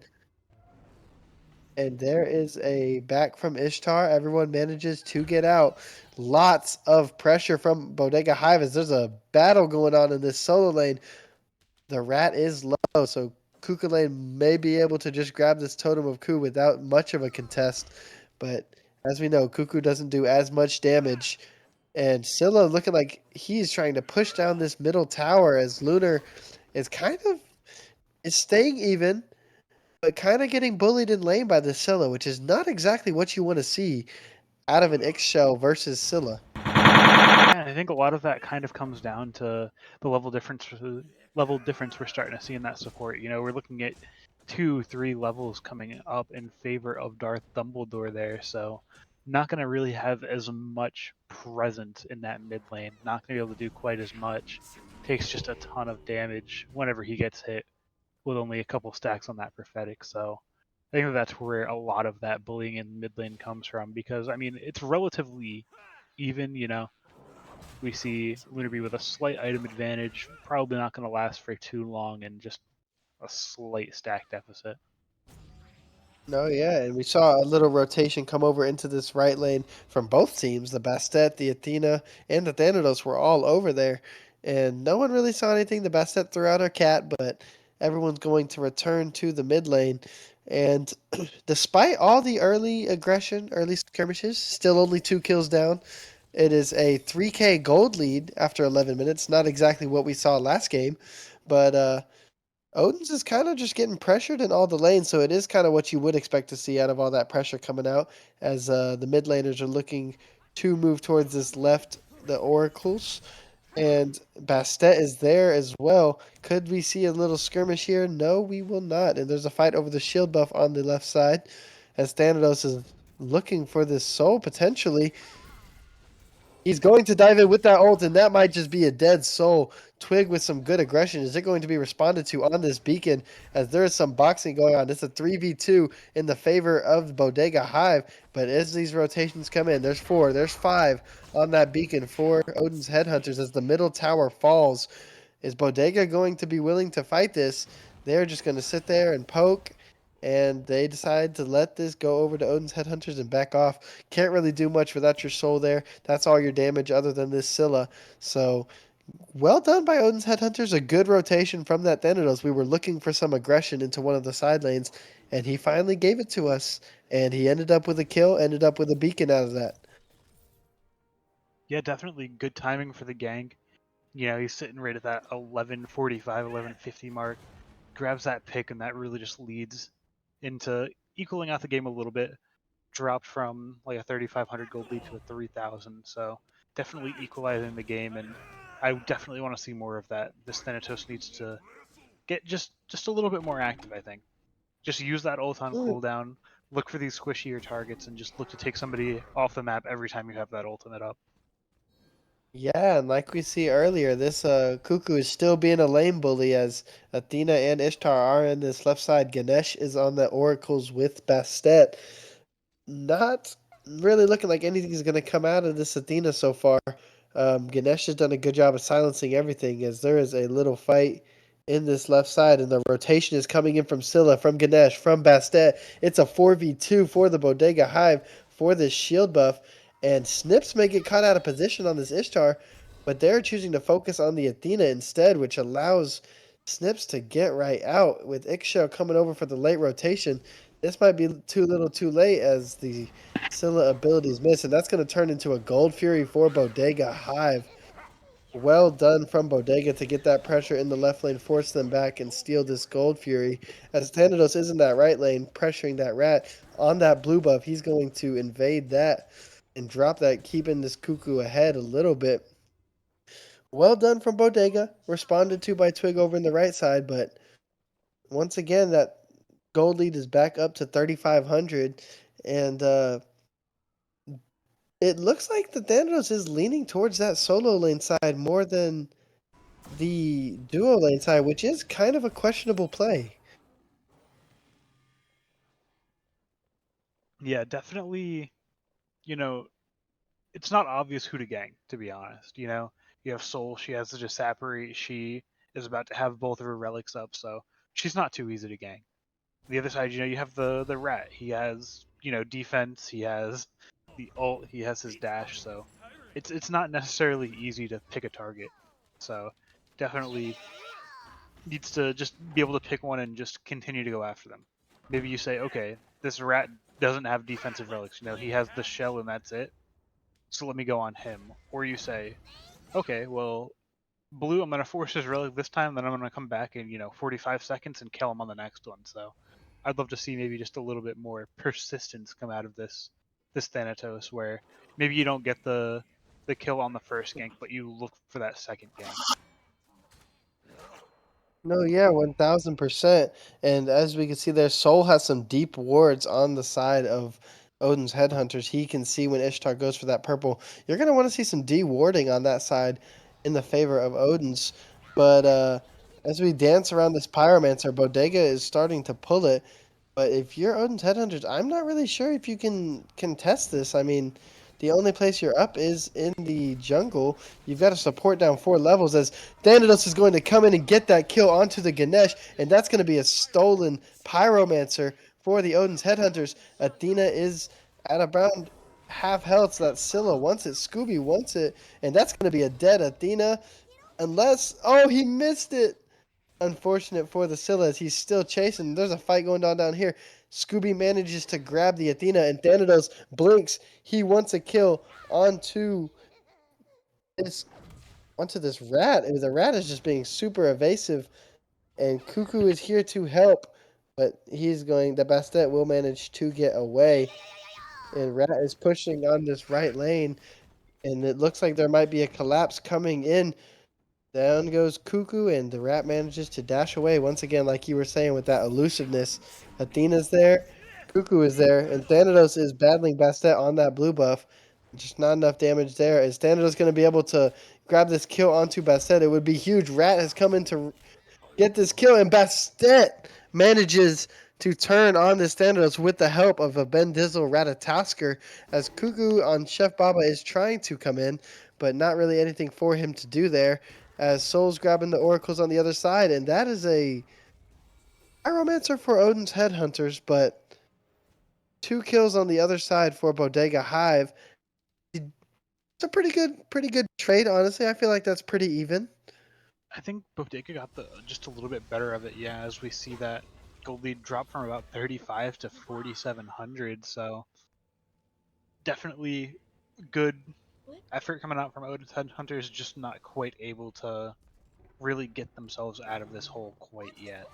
And there is a back from Ishtar. Everyone manages to get out. Lots of pressure from Bodega Hive as there's a battle going on in this solo lane. The rat is low, so Kuka lane may be able to just grab this Totem of Ku without much of a contest. But as we know, Cuckoo doesn't do as much damage. And Scylla looking like he's trying to push down this middle tower as Lunar is is staying even, but kind of getting bullied in lane by the Scylla, which is not exactly what you want to see out of an X shell versus Scylla. Yeah, I think a lot of that kind of comes down to the level difference we're starting to see in that support. You know, we're looking at 2, 3 levels coming up in favor of Darth Dumbledore there, so not going to really have as much presence in that mid lane. Not going to be able to do quite as much. Takes just a ton of damage whenever he gets hit with only a couple stacks on that prophetic. So I think that's where a lot of that bullying in mid lane comes from because I mean it's relatively even. You know, we see Lunarby with a slight item advantage, probably not going to last for too long, and just a slight stack deficit. No, yeah, and we saw a little rotation come over into this right lane from both teams. The Bastet, the Athena, and the Thanatos were all over there, and no one really saw anything. The Bastet threw out her cat, but everyone's going to return to the mid lane. And despite all the early aggression, early skirmishes, still only 2 kills down. It is a 3K gold lead after 11 minutes. Not exactly what we saw last game, but Odin's is kind of just getting pressured in all the lanes, so it is kind of what you would expect to see out of all that pressure coming out as the mid laners are looking to move towards this left, the Oracles. And Bastet is there as well. Could we see a little skirmish here? No, we will not. And there's a fight over the shield buff on the left side as Thanatos is looking for this soul potentially. He's going to dive in with that ult, and that might just be a dead soul. Twig with some good aggression. Is it going to be responded to on this beacon as there is some boxing going on? It's a 3v2 in the favor of Bodega Hive, but as these rotations come in, there's 4, there's 5 on that beacon for Odin's Headhunters as the middle tower falls. Is Bodega going to be willing to fight this? They're just going to sit there and poke, and they decide to let this go over to Odin's Headhunters and back off. Can't really do much without your soul there. That's all your damage other than this Scylla. So well done by Odin's Headhunters. A good rotation from that Thanatos. We were looking for some aggression into one of the side lanes, and he finally gave it to us. And he ended up with a kill, ended up with a beacon out of that. Yeah, definitely good timing for the gang. You know, he's sitting right at that 11:45, 11:50 mark. Grabs that pick, and that really just leads into equaling out the game a little bit. Dropped from like a 3,500 gold lead to a 3,000. So definitely equalizing the game, and I definitely want to see more of that. This Thanatos needs to get just a little bit more active. I think just use that ult on cooldown. Look for these squishier targets, and just look to take somebody off the map every time you have that ultimate up. Yeah, and like we see earlier, this Cuckoo is still being a lane bully as Athena and Ishtar are in this left side. Ganesh is on the Oracles with Bastet. Not really looking like anything's going to come out of this Athena so far. Ganesh has done a good job of silencing everything as there is a little fight in this left side, and the rotation is coming in from Scylla, from Ganesh, from Bastet. It's a 4v2 for the Bodega Hive for this shield buff, and Snips may get caught out of position on this Ishtar. but they're choosing to focus on the Athena instead, which allows Snips to get right out. With Ixchel coming over for the late rotation, this might be too little too late as the Scylla abilities miss, and that's going to turn into a Gold Fury for Bodega Hive. Well done from Bodega to get that pressure in the left lane, force them back, and steal this Gold Fury. As Thanatos is in that right lane, pressuring that rat on that blue buff, he's going to invade that and drop that, keeping this Cuckoo ahead a little bit. Well done from Bodega, responded to by Twig over in the right side, but once again, that gold lead is back up to 3,500, and it looks like the Thanatos is leaning towards that solo lane side more than the duo lane side, which is kind of a questionable play. Yeah, definitely. You know, it's not obvious who to gang, to be honest. You have Soul. She has the Sappery. She is about to have both of her relics up, so she's not too easy to gang. The other side, you have the rat. He has defense. He has the ult. He has his dash. So it's not necessarily easy to pick a target. So definitely needs to just be able to pick one and just continue to go after them. Maybe you say, okay, this rat doesn't have defensive relics. He has the shell and that's it. So let me go on him. Or you say, okay, well, blue, I'm gonna force his relic this time, then I'm gonna come back in 45 seconds and kill him on the next one. So I'd love to see maybe just a little bit more persistence come out of this Thanatos, where maybe you don't get the kill on the first gank, but you look for that second gank. No, yeah, 1000%. And as we can see there, Soul has some deep wards on the side of Odin's Headhunters. He can see when Ishtar goes for that purple. You're going to want to see some de-warding on that side in the favor of Odin's. But as we dance around this Pyromancer, Bodega is starting to pull it. But if you're Odin's Headhunters, I'm not really sure if you can contest this. I mean, the only place you're up is in the jungle. You've got to support down 4 levels as Thanatos is going to come in and get that kill onto the Ganesh, and that's going to be a stolen Pyromancer for the Odin's Headhunters. Athena is at around half health, so that Scylla wants it, Scooby wants it, and that's going to be a dead Athena. Unless, oh, he missed it. Unfortunate for the Scylla as he's still chasing. There's a fight going on down here. Scooby manages to grab the Athena, and Thanatos blinks. He wants a kill onto this this rat. And the rat is just being super evasive, and Cuckoo is here to help, but he's going. The Bastet will manage to get away, and Rat is pushing on this right lane, and it looks like there might be a collapse coming in. Down goes Cuckoo, and the rat manages to dash away once again, like you were saying, with that elusiveness. Athena's there, Cuckoo is there, and Thanatos is battling Bastet on that blue buff. Just not enough damage there. Is Thanatos going to be able to grab this kill onto Bastet? It would be huge. Rat has come in to get this kill, and Bastet manages to turn on this Thanatos with the help of a Ben Dizzle Ratatasker, as Cuckoo on Chef Baba is trying to come in, but not really anything for him to do there, as Soul's grabbing the Oracles on the other side, and that is a Pyromancer for Odin's Headhunters, but 2 kills on the other side for Bodega Hive. It's a pretty good trade, honestly. I feel like that's pretty even. I think Bodega got the just a little bit better of it, yeah, as we see that gold lead drop from about 35 to 4,700. So definitely good effort coming out from Odin's Headhunters, just not quite able to really get themselves out of this hole quite yet.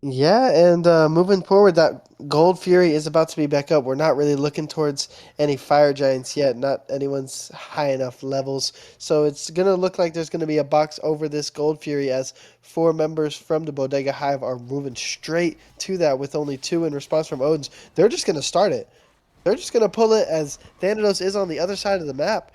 Yeah, and moving forward, that Gold Fury is about to be back up. We're not really looking towards any Fire Giants yet. Not anyone's high enough levels. So it's going to look like there's going to be a box over this Gold Fury as 4 members from the Bodega Hive are moving straight to that with only 2 in response from Odin's. They're just going to start it. They're just going to pull it as Thanatos is on the other side of the map.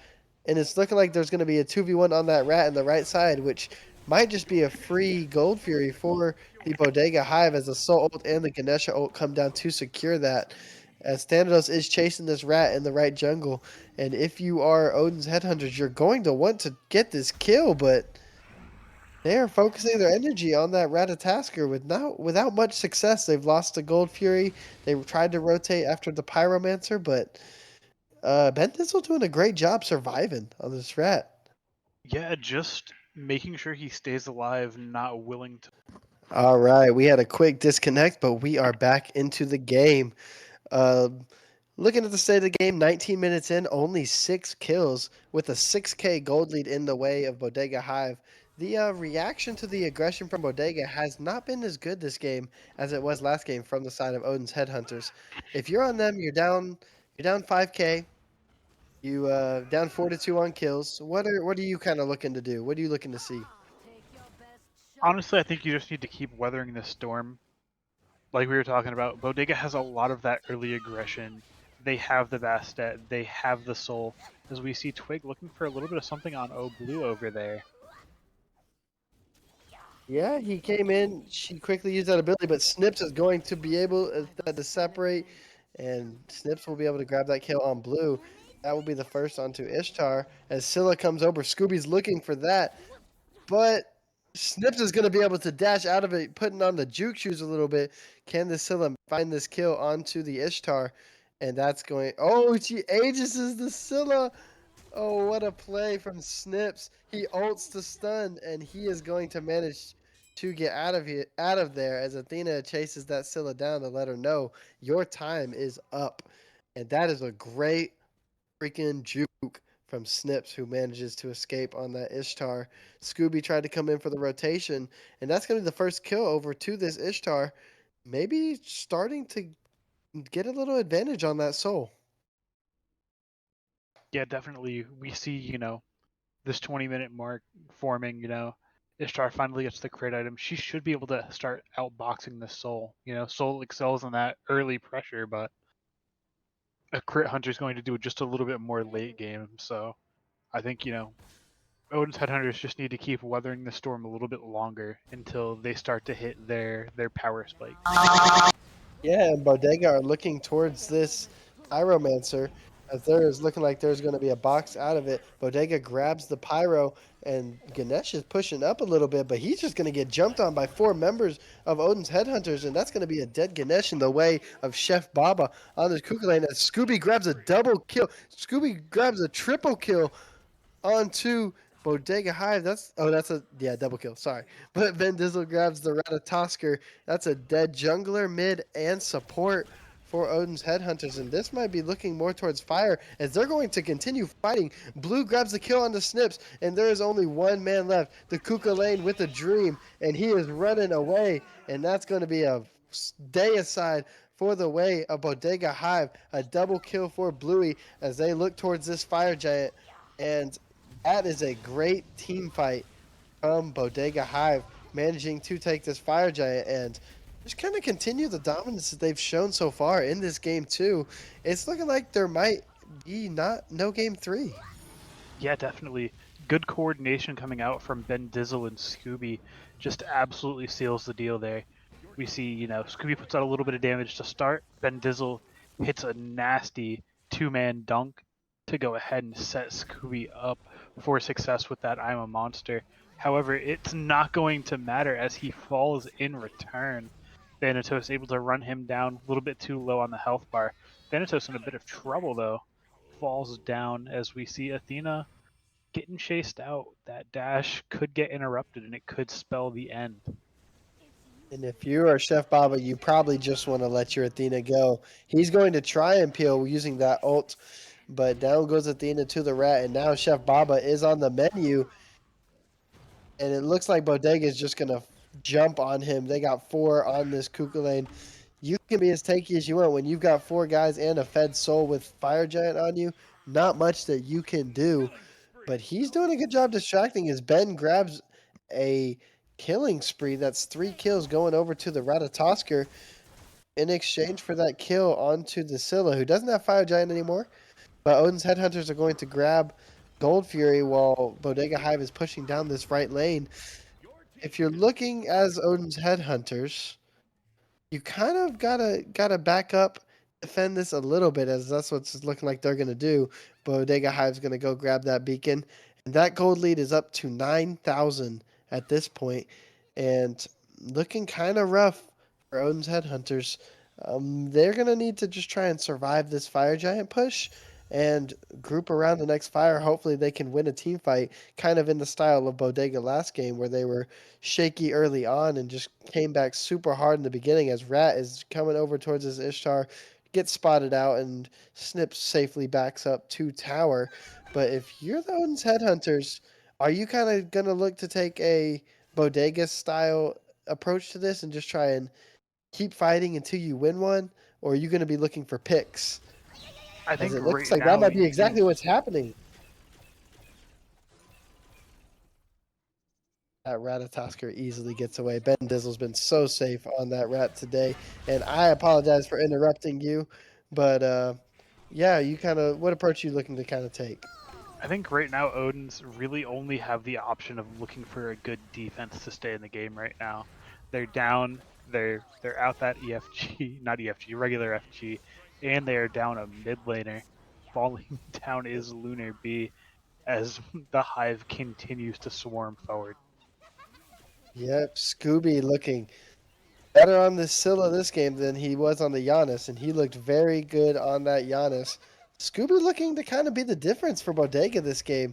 And it's looking like there's going to be a 2v1 on that rat on the right side, which might just be a free Gold Fury for the Bodega Hive as the Soul ult and the Ganesha ult come down to secure that. As Thanatos is chasing this rat in the right jungle. And if you are Odin's Headhunters, you're going to want to get this kill, but they are focusing their energy on that Ratatasker without much success. They've lost the Gold Fury. They tried to rotate after the Pyromancer, but Ben Thistle doing a great job surviving on this rat. Yeah, just making sure he stays alive, not willing to. All right, we had a quick disconnect, but we are back into the game. Uh, Looking at the state of the game, 19 minutes in, only 6 kills with a 6K gold lead in the way of Bodega Hive. The reaction to the aggression from Bodega has not been as good this game as it was last game from the side of Odin's Headhunters. If you're on them, you're down 5K. You down 4-2 on kills. What are you kind of looking to do? What are you looking to see? Honestly, I think you just need to keep weathering this storm. Like we were talking about, Bodega has a lot of that early aggression. They have the Bastet, they have the soul. As we see Twig looking for a little bit of something on O Blue over there. Yeah, he came in. She quickly used that ability, but Snips is going to be able to separate, and Snips will be able to grab that kill on blue. That will be the first onto Ishtar. As Scylla comes over, Scooby's looking for that, but Snips is going to be able to dash out of it, putting on the juke shoes a little bit. Can the Scylla find this kill onto the Ishtar? And that's going. Oh, she ages the Scylla. Oh, what a play from Snips. He ults to stun, and he is going to manage to get out of there as Athena chases that Scylla down to let her know your time is up. And that is a great freaking juke from Snips, who manages to escape on that Ishtar. Scooby tried to come in for the rotation, and that's going to be the first kill over to this Ishtar. Maybe starting to get a little advantage on that soul. Yeah, definitely. We see, this 20-minute mark forming, Ishtar finally gets the crit item. She should be able to start outboxing the Soul. Soul excels in that early pressure, but a crit hunter is going to do just a little bit more late game. So I think, Odin's Headhunters just need to keep weathering the storm a little bit longer until they start to hit their power spike. Yeah, and Bodega are looking towards this Pyromancer as there is looking like there's going to be a box out of it. Bodega grabs the Pyro, and Ganesh is pushing up a little bit, but he's just going to get jumped on by 4 members of Odin's Headhunters, and that's going to be a dead Ganesh in the way of Chef Baba on this Kuka lane as Scooby grabs a double kill. Scooby grabs a triple kill onto Bodega Hive. That's a double kill. Sorry, but Van Dizzle grabs the Ratatosker. That's a dead jungler, mid, and support for Odin's Headhunters, and this might be looking more towards fire as they're going to continue fighting. Blue grabs the kill on the Snips, and there is only one man left, the Kuka Lane with a dream, and he is running away, and that's going to be a day aside for the way of Bodega Hive. A double kill for Bluey as they look towards this fire giant, and that is a great team fight from Bodega Hive, managing to take this fire giant and just kind of continue the dominance that they've shown so far in this game too. It's looking like there might be no game three. Yeah, definitely. Good coordination coming out from Ben Dizzle and Scooby just absolutely seals the deal there. We see, Scooby puts out a little bit of damage to start. Ben Dizzle hits a nasty two-man dunk to go ahead and set Scooby up for success with that I'm a monster. However, it's not going to matter as he falls in return. Thanatos able to run him down a little bit too low on the health bar. Thanatos in a bit of trouble though. Falls down as we see Athena getting chased out. That dash could get interrupted and it could spell the end. And if you are Chef Baba, you probably just want to let your Athena go. He's going to try and peel using that ult, but down goes Athena to the rat, and now Chef Baba is on the menu, and it looks like Bodega is just going to jump on him. They got 4 on this Kuka lane. You can be as tanky as you want when you've got 4 guys and a fed soul with Fire Giant on you. Not much that you can do, but he's doing a good job distracting as Ben grabs a killing spree. That's 3 kills going over to the Ratatosker in exchange for that kill onto the Scylla, who doesn't have Fire Giant anymore. But Odin's Headhunters are going to grab Gold Fury while Bodega Hive is pushing down this right lane. If you're looking as Odin's Headhunters, you kind of gotta back up, defend this a little bit, as that's what's looking like they're gonna do. Bodega Hive's gonna go grab that beacon, and that gold lead is up to 9,000 at this point, and looking kind of rough for Odin's Headhunters. They're gonna need to just try and survive this fire giant push, and group around the next fire. Hopefully, they can win a team fight, kind of in the style of Bodega last game, where they were shaky early on and just came back super hard in the beginning as Rat is coming over towards his Ishtar, gets spotted out, and Snips safely backs up to tower. But if you're the Odin's Headhunters, are you kind of going to look to take a Bodega style approach to this and just try and keep fighting until you win one? Or are you going to be looking for picks? I As think it looks right like that now might be you exactly what's happening. That Ratatosker easily gets away. Ben Dizzle's been so safe on that rat today. And I apologize for interrupting you. But yeah, you kind of, what approach are you looking to kind of take? I think right now Odin's really only have the option of looking for a good defense to stay in the game right now. They're down, they're out that EFG, not EFG, regular FG, and they are down a mid laner. Falling down is Lunar B as the Hive continues to swarm forward. Yep, Scooby looking better on the Scylla this game than he was on the Giannis, and he looked very good on that Giannis. Scooby looking to kind of be the difference for Bodega this game.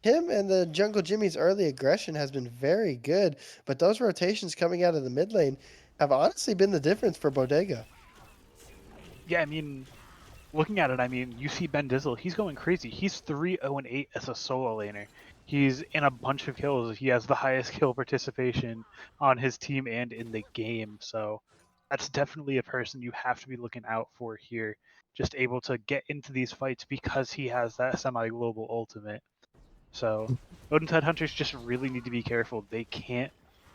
Him and the Jungle Jimmy's early aggression has been very good, but those rotations coming out of the mid lane have honestly been the difference for Bodega. Yeah, I mean, looking at it, I mean, you see Ben Dizzle, he's going crazy. He's 3-0-8 as a solo laner. He's in a bunch of kills. He has the highest kill participation on his team and in the game. So that's definitely a person you have to be looking out for here. Just able to get into these fights because he has that semi-global ultimate. So Odin's Headhunters just really need to be careful. They can't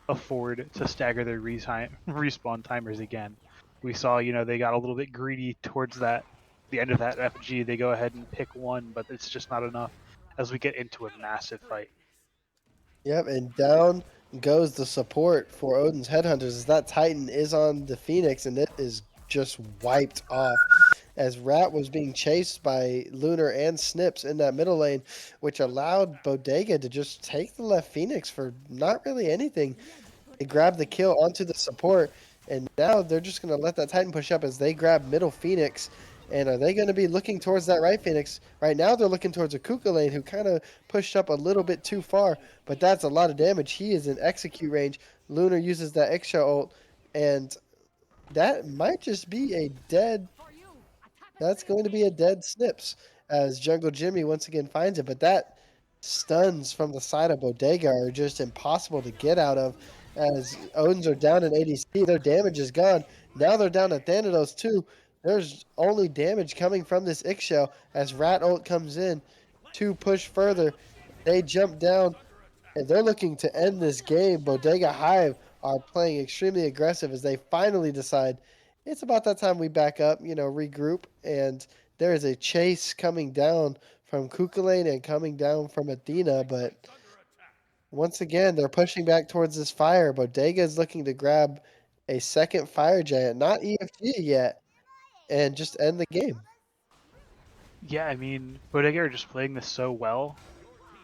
afford to stagger their respawn timers again. We saw, they got a little bit greedy towards the end of that FG. They go ahead and pick one, but it's just not enough as we get into a massive fight. Yep, and down goes the support for Odin's Headhunters as that Titan is on the Phoenix and it is just wiped off as Rat was being chased by Lunar and Snips in that middle lane, which allowed Bodega to just take the left Phoenix for not really anything. They grab the kill onto the support, and now they're just going to let that Titan push up as they grab middle Phoenix. And are they going to be looking towards that right Phoenix? Right now, they're looking towards a Kuka lane who kind of pushed up a little bit too far, but that's a lot of damage. He is in execute range. Lunar uses that Xsha ult, and that might just be a dead. That's going to be a dead Snips as Jungle Jimmy once again finds it. But that stuns from the side of Bodega are just impossible to get out of as Odins are down in ADC. Their damage is gone. Now they're down to Thanatos too. There's only damage coming from this Ixchel as Rat ult comes in to push further. They jump down and they're looking to end this game. Bodega Hive are playing extremely aggressive as they finally decide it's about that time we back up, regroup. And there is a chase coming down from Kukulane and coming down from Athena. But once again, they're pushing back towards this fire. Bodega is looking to grab a second fire giant, not EFG yet, and just end the game. Yeah, I mean, Bodega are just playing this so well.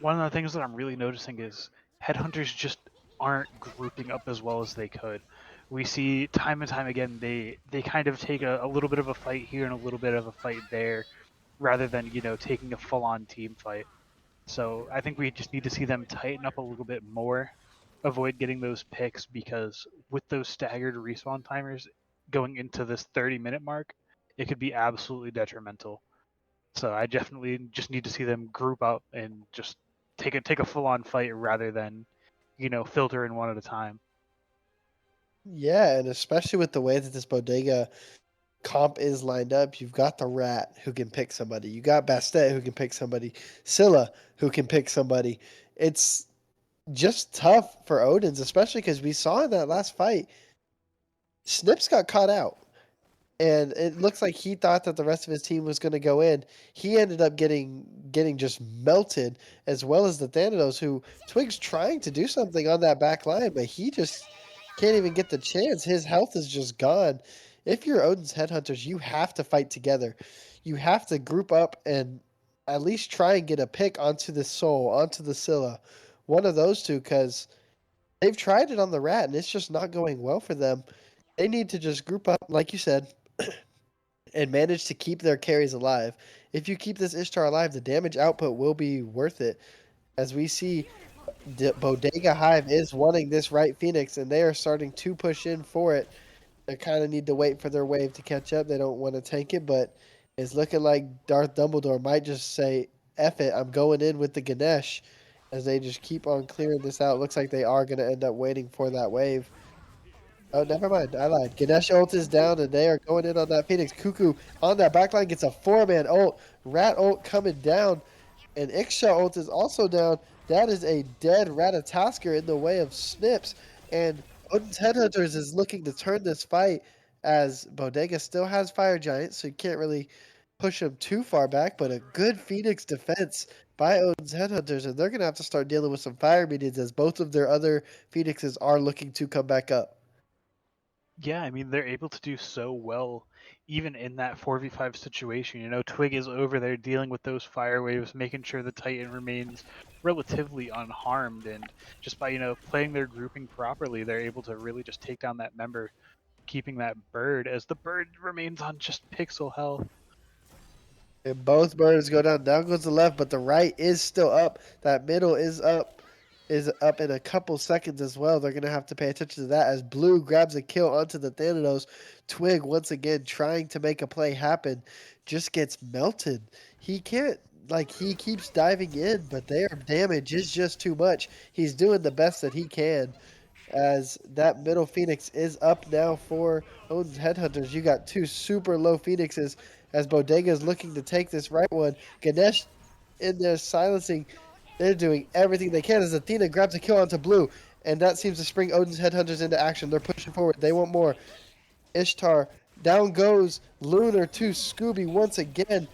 One of the things that I'm really noticing is headhunters just aren't grouping up as well as they could. We see time and time again they kind of take a little bit of a fight here and a little bit of a fight there, rather than taking a full on team fight. So I think we just need to see them tighten up a little bit more, avoid getting those picks because with those staggered respawn timers going into this 30-minute mark, it could be absolutely detrimental. So I definitely just need to see them group up and just take a full on fight rather than, filter in one at a time. Yeah, and especially with the way that this Bodega comp is lined up, you've got the Rat who can pick somebody. You got Bastet who can pick somebody. Scylla who can pick somebody. It's just tough for Odin's, especially because we saw in that last fight, Snips got caught out. And it looks like he thought that the rest of his team was going to go in. He ended up getting just melted, as well as the Thanatos, who Twig's trying to do something on that back line, but he just can't even get the chance. His health is just gone. If you're Odin's Headhunters, you have to fight together. You have to group up and at least try and get a pick onto the Soul, onto the Scylla. One of those two, because they've tried it on the Rat, and it's just not going well for them. They need to just group up, like you said, and manage to keep their carries alive. If you keep this Ishtar alive, the damage output will be worth it. As we see, Bodega Hive is wanting this right Phoenix, and they are starting to push in for it. They kind of need to wait for their wave to catch up. They don't want to tank it, but it's looking like Darth Dumbledore might just say, F it, I'm going in with the Ganesh as they just keep on clearing this out. Looks like they are going to end up waiting for that wave. Oh, never mind. I lied. Ganesh ult is down, and they are going in on that Phoenix. Cuckoo on that backline gets a four-man ult. Rat ult coming down, and Ixsha ult is also down. That is a dead Ratatosker in the way of Snips. And Odin's Headhunters is looking to turn this fight as Bodega still has Fire Giant, so you can't really push him too far back. But a good Phoenix defense by Odin's Headhunters, and they're going to have to start dealing with some Fire Minions as both of their other Phoenixes are looking to come back up. Yeah, I mean they're able to do so well even in that 4v5 situation. You know, Twig is over there dealing with those fire waves, making sure the Titan remains relatively unharmed, and just by, you know, playing their grouping properly, they're able to really just take down that member, keeping that bird as the bird remains on just pixel health. And both birds go down. Down goes the left, but the right is still up. That middle is up in a couple seconds as well. They're gonna have to pay attention to that as Blue grabs a kill onto the Thanatos. Twig once again trying to make a play happen, just gets melted. He can't he keeps diving in, but their damage is just too much. He's doing the best that he can as that middle Phoenix is up now for Odin's Headhunters. You got two super low Phoenixes as Bodega is looking to take this right one. Ganesh in there silencing. They're doing everything they can as Athena grabs a kill onto Blue, and that seems to spring Odin's Headhunters into action. They're pushing forward. They want more. Ishtar. Down goes Lunar to Scooby once again.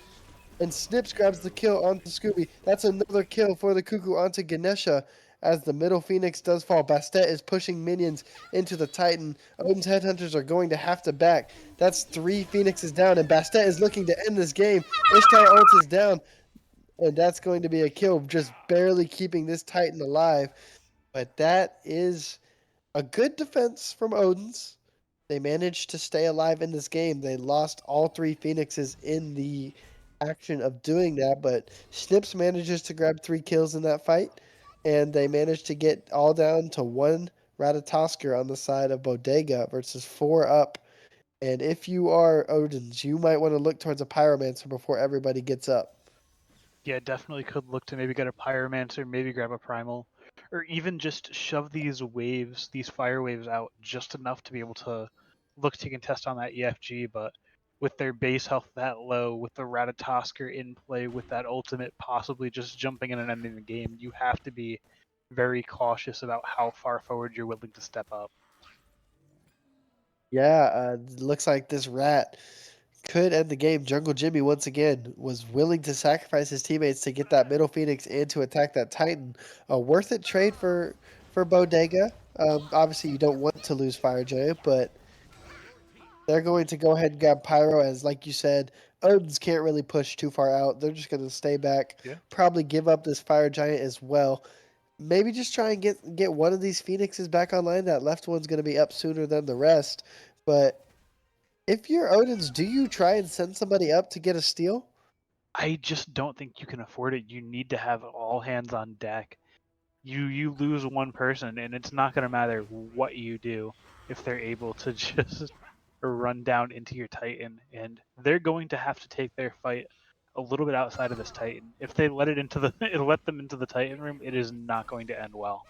And Snips grabs the kill onto Scooby. That's another kill for the Cuckoo onto Ganesha. As the middle Phoenix does fall, Bastet is pushing minions into the Titan. Odin's Headhunters are going to have to back. That's three Phoenixes down, and Bastet is looking to end this game. Ishtar ult is down, and that's going to be a kill, just barely keeping this Titan alive. But that is a good defense from Odin's. They managed to stay alive in this game. They lost all three Phoenixes in the action of doing that, but Snips manages to grab 3 kills in that fight, and they managed to get all down to one Ratatosker on the side of Bodega versus 4 up. And if you are Odin's, you might want to look towards a Pyromancer before everybody gets up. Yeah, definitely could look to maybe get a Pyromancer, maybe grab a Primal, or even just shove these waves, these fire waves out just enough to be able to look to contest on that EFG, but with their base health that low, with the Ratatosker in play, with that ultimate possibly just jumping in and ending the game, you have to be very cautious about how far forward you're willing to step up. Yeah, looks like this rat could end the game. Jungle Jimmy once again was willing to sacrifice his teammates to get that middle Phoenix and to attack that Titan. A worth it trade for Bodega. Obviously, you don't want to lose Fire Giant, but they're going to go ahead and grab Pyro as, like you said, Odins can't really push too far out. They're just going to stay back, Yeah. probably give up this Fire Giant as well. Maybe just try and get one of these Phoenixes back online. That left one's going to be up sooner than the rest, but if you're Odin's, do you try and send somebody up to get a steal? I just don't think you can afford it. You need to have all hands on deck. You lose one person and it's not going to matter what you do if they're able to just run down into your Titan, and they're going to have to take their fight a little bit outside of this Titan. If they let it into the let them into the Titan room, it is not going to end well.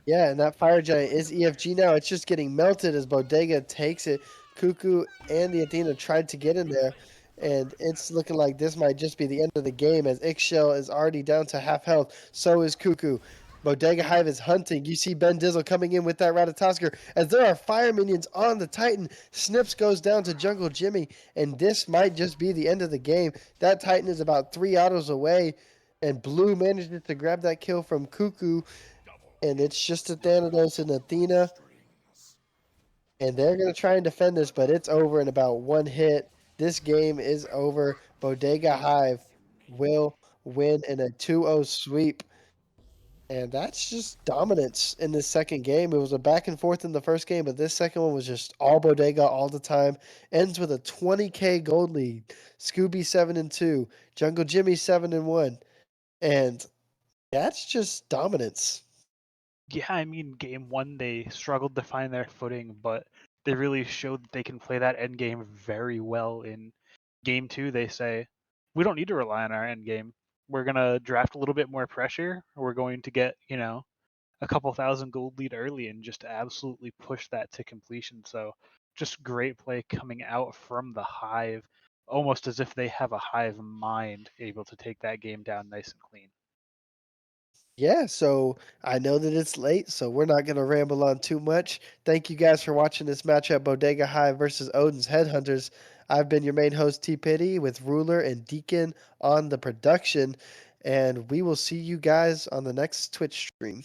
Yeah, and that Fire Giant is EFG now. It's just getting melted as Bodega takes it. Cuckoo and the Athena tried to get in there, and it's looking like this might just be the end of the game as Ixchel is already down to half health. So is Cuckoo. Bodega Hive is hunting. You see Ben Dizzle coming in with that Ratatosker as there are fire minions on the Titan. Snips goes down to Jungle Jimmy, and this might just be the end of the game. That Titan is about 3 autos away, and Blue manages to grab that kill from Cuckoo, and it's just a Thanatos and Athena, and they're going to try and defend this, but it's over in about one hit. This game is over. Bodega Hive will win in a 2-0 sweep. And that's just dominance in this second game. It was a back and forth in the first game, but this second one was just all Bodega all the time. Ends with a 20K gold lead. Scooby 7-2, Jungle Jimmy 7-1, and that's just dominance. Yeah, I mean, game one they struggled to find their footing, but they really showed that they can play that end game very well. In game two, they say, we don't need to rely on our end game. We're gonna draft a little bit more pressure. We're going to get, a couple thousand gold lead early and just absolutely push that to completion. So just great play coming out from the Hive, almost as if they have a Hive mind able to take that game down nice and clean. Yeah, so I know that it's late, so we're not going to ramble on too much. Thank you guys for watching this matchup, Bodega High versus Odin's Headhunters. I've been your main host, T Pity, with Ruler and Deacon on the production, and we will see you guys on the next Twitch stream.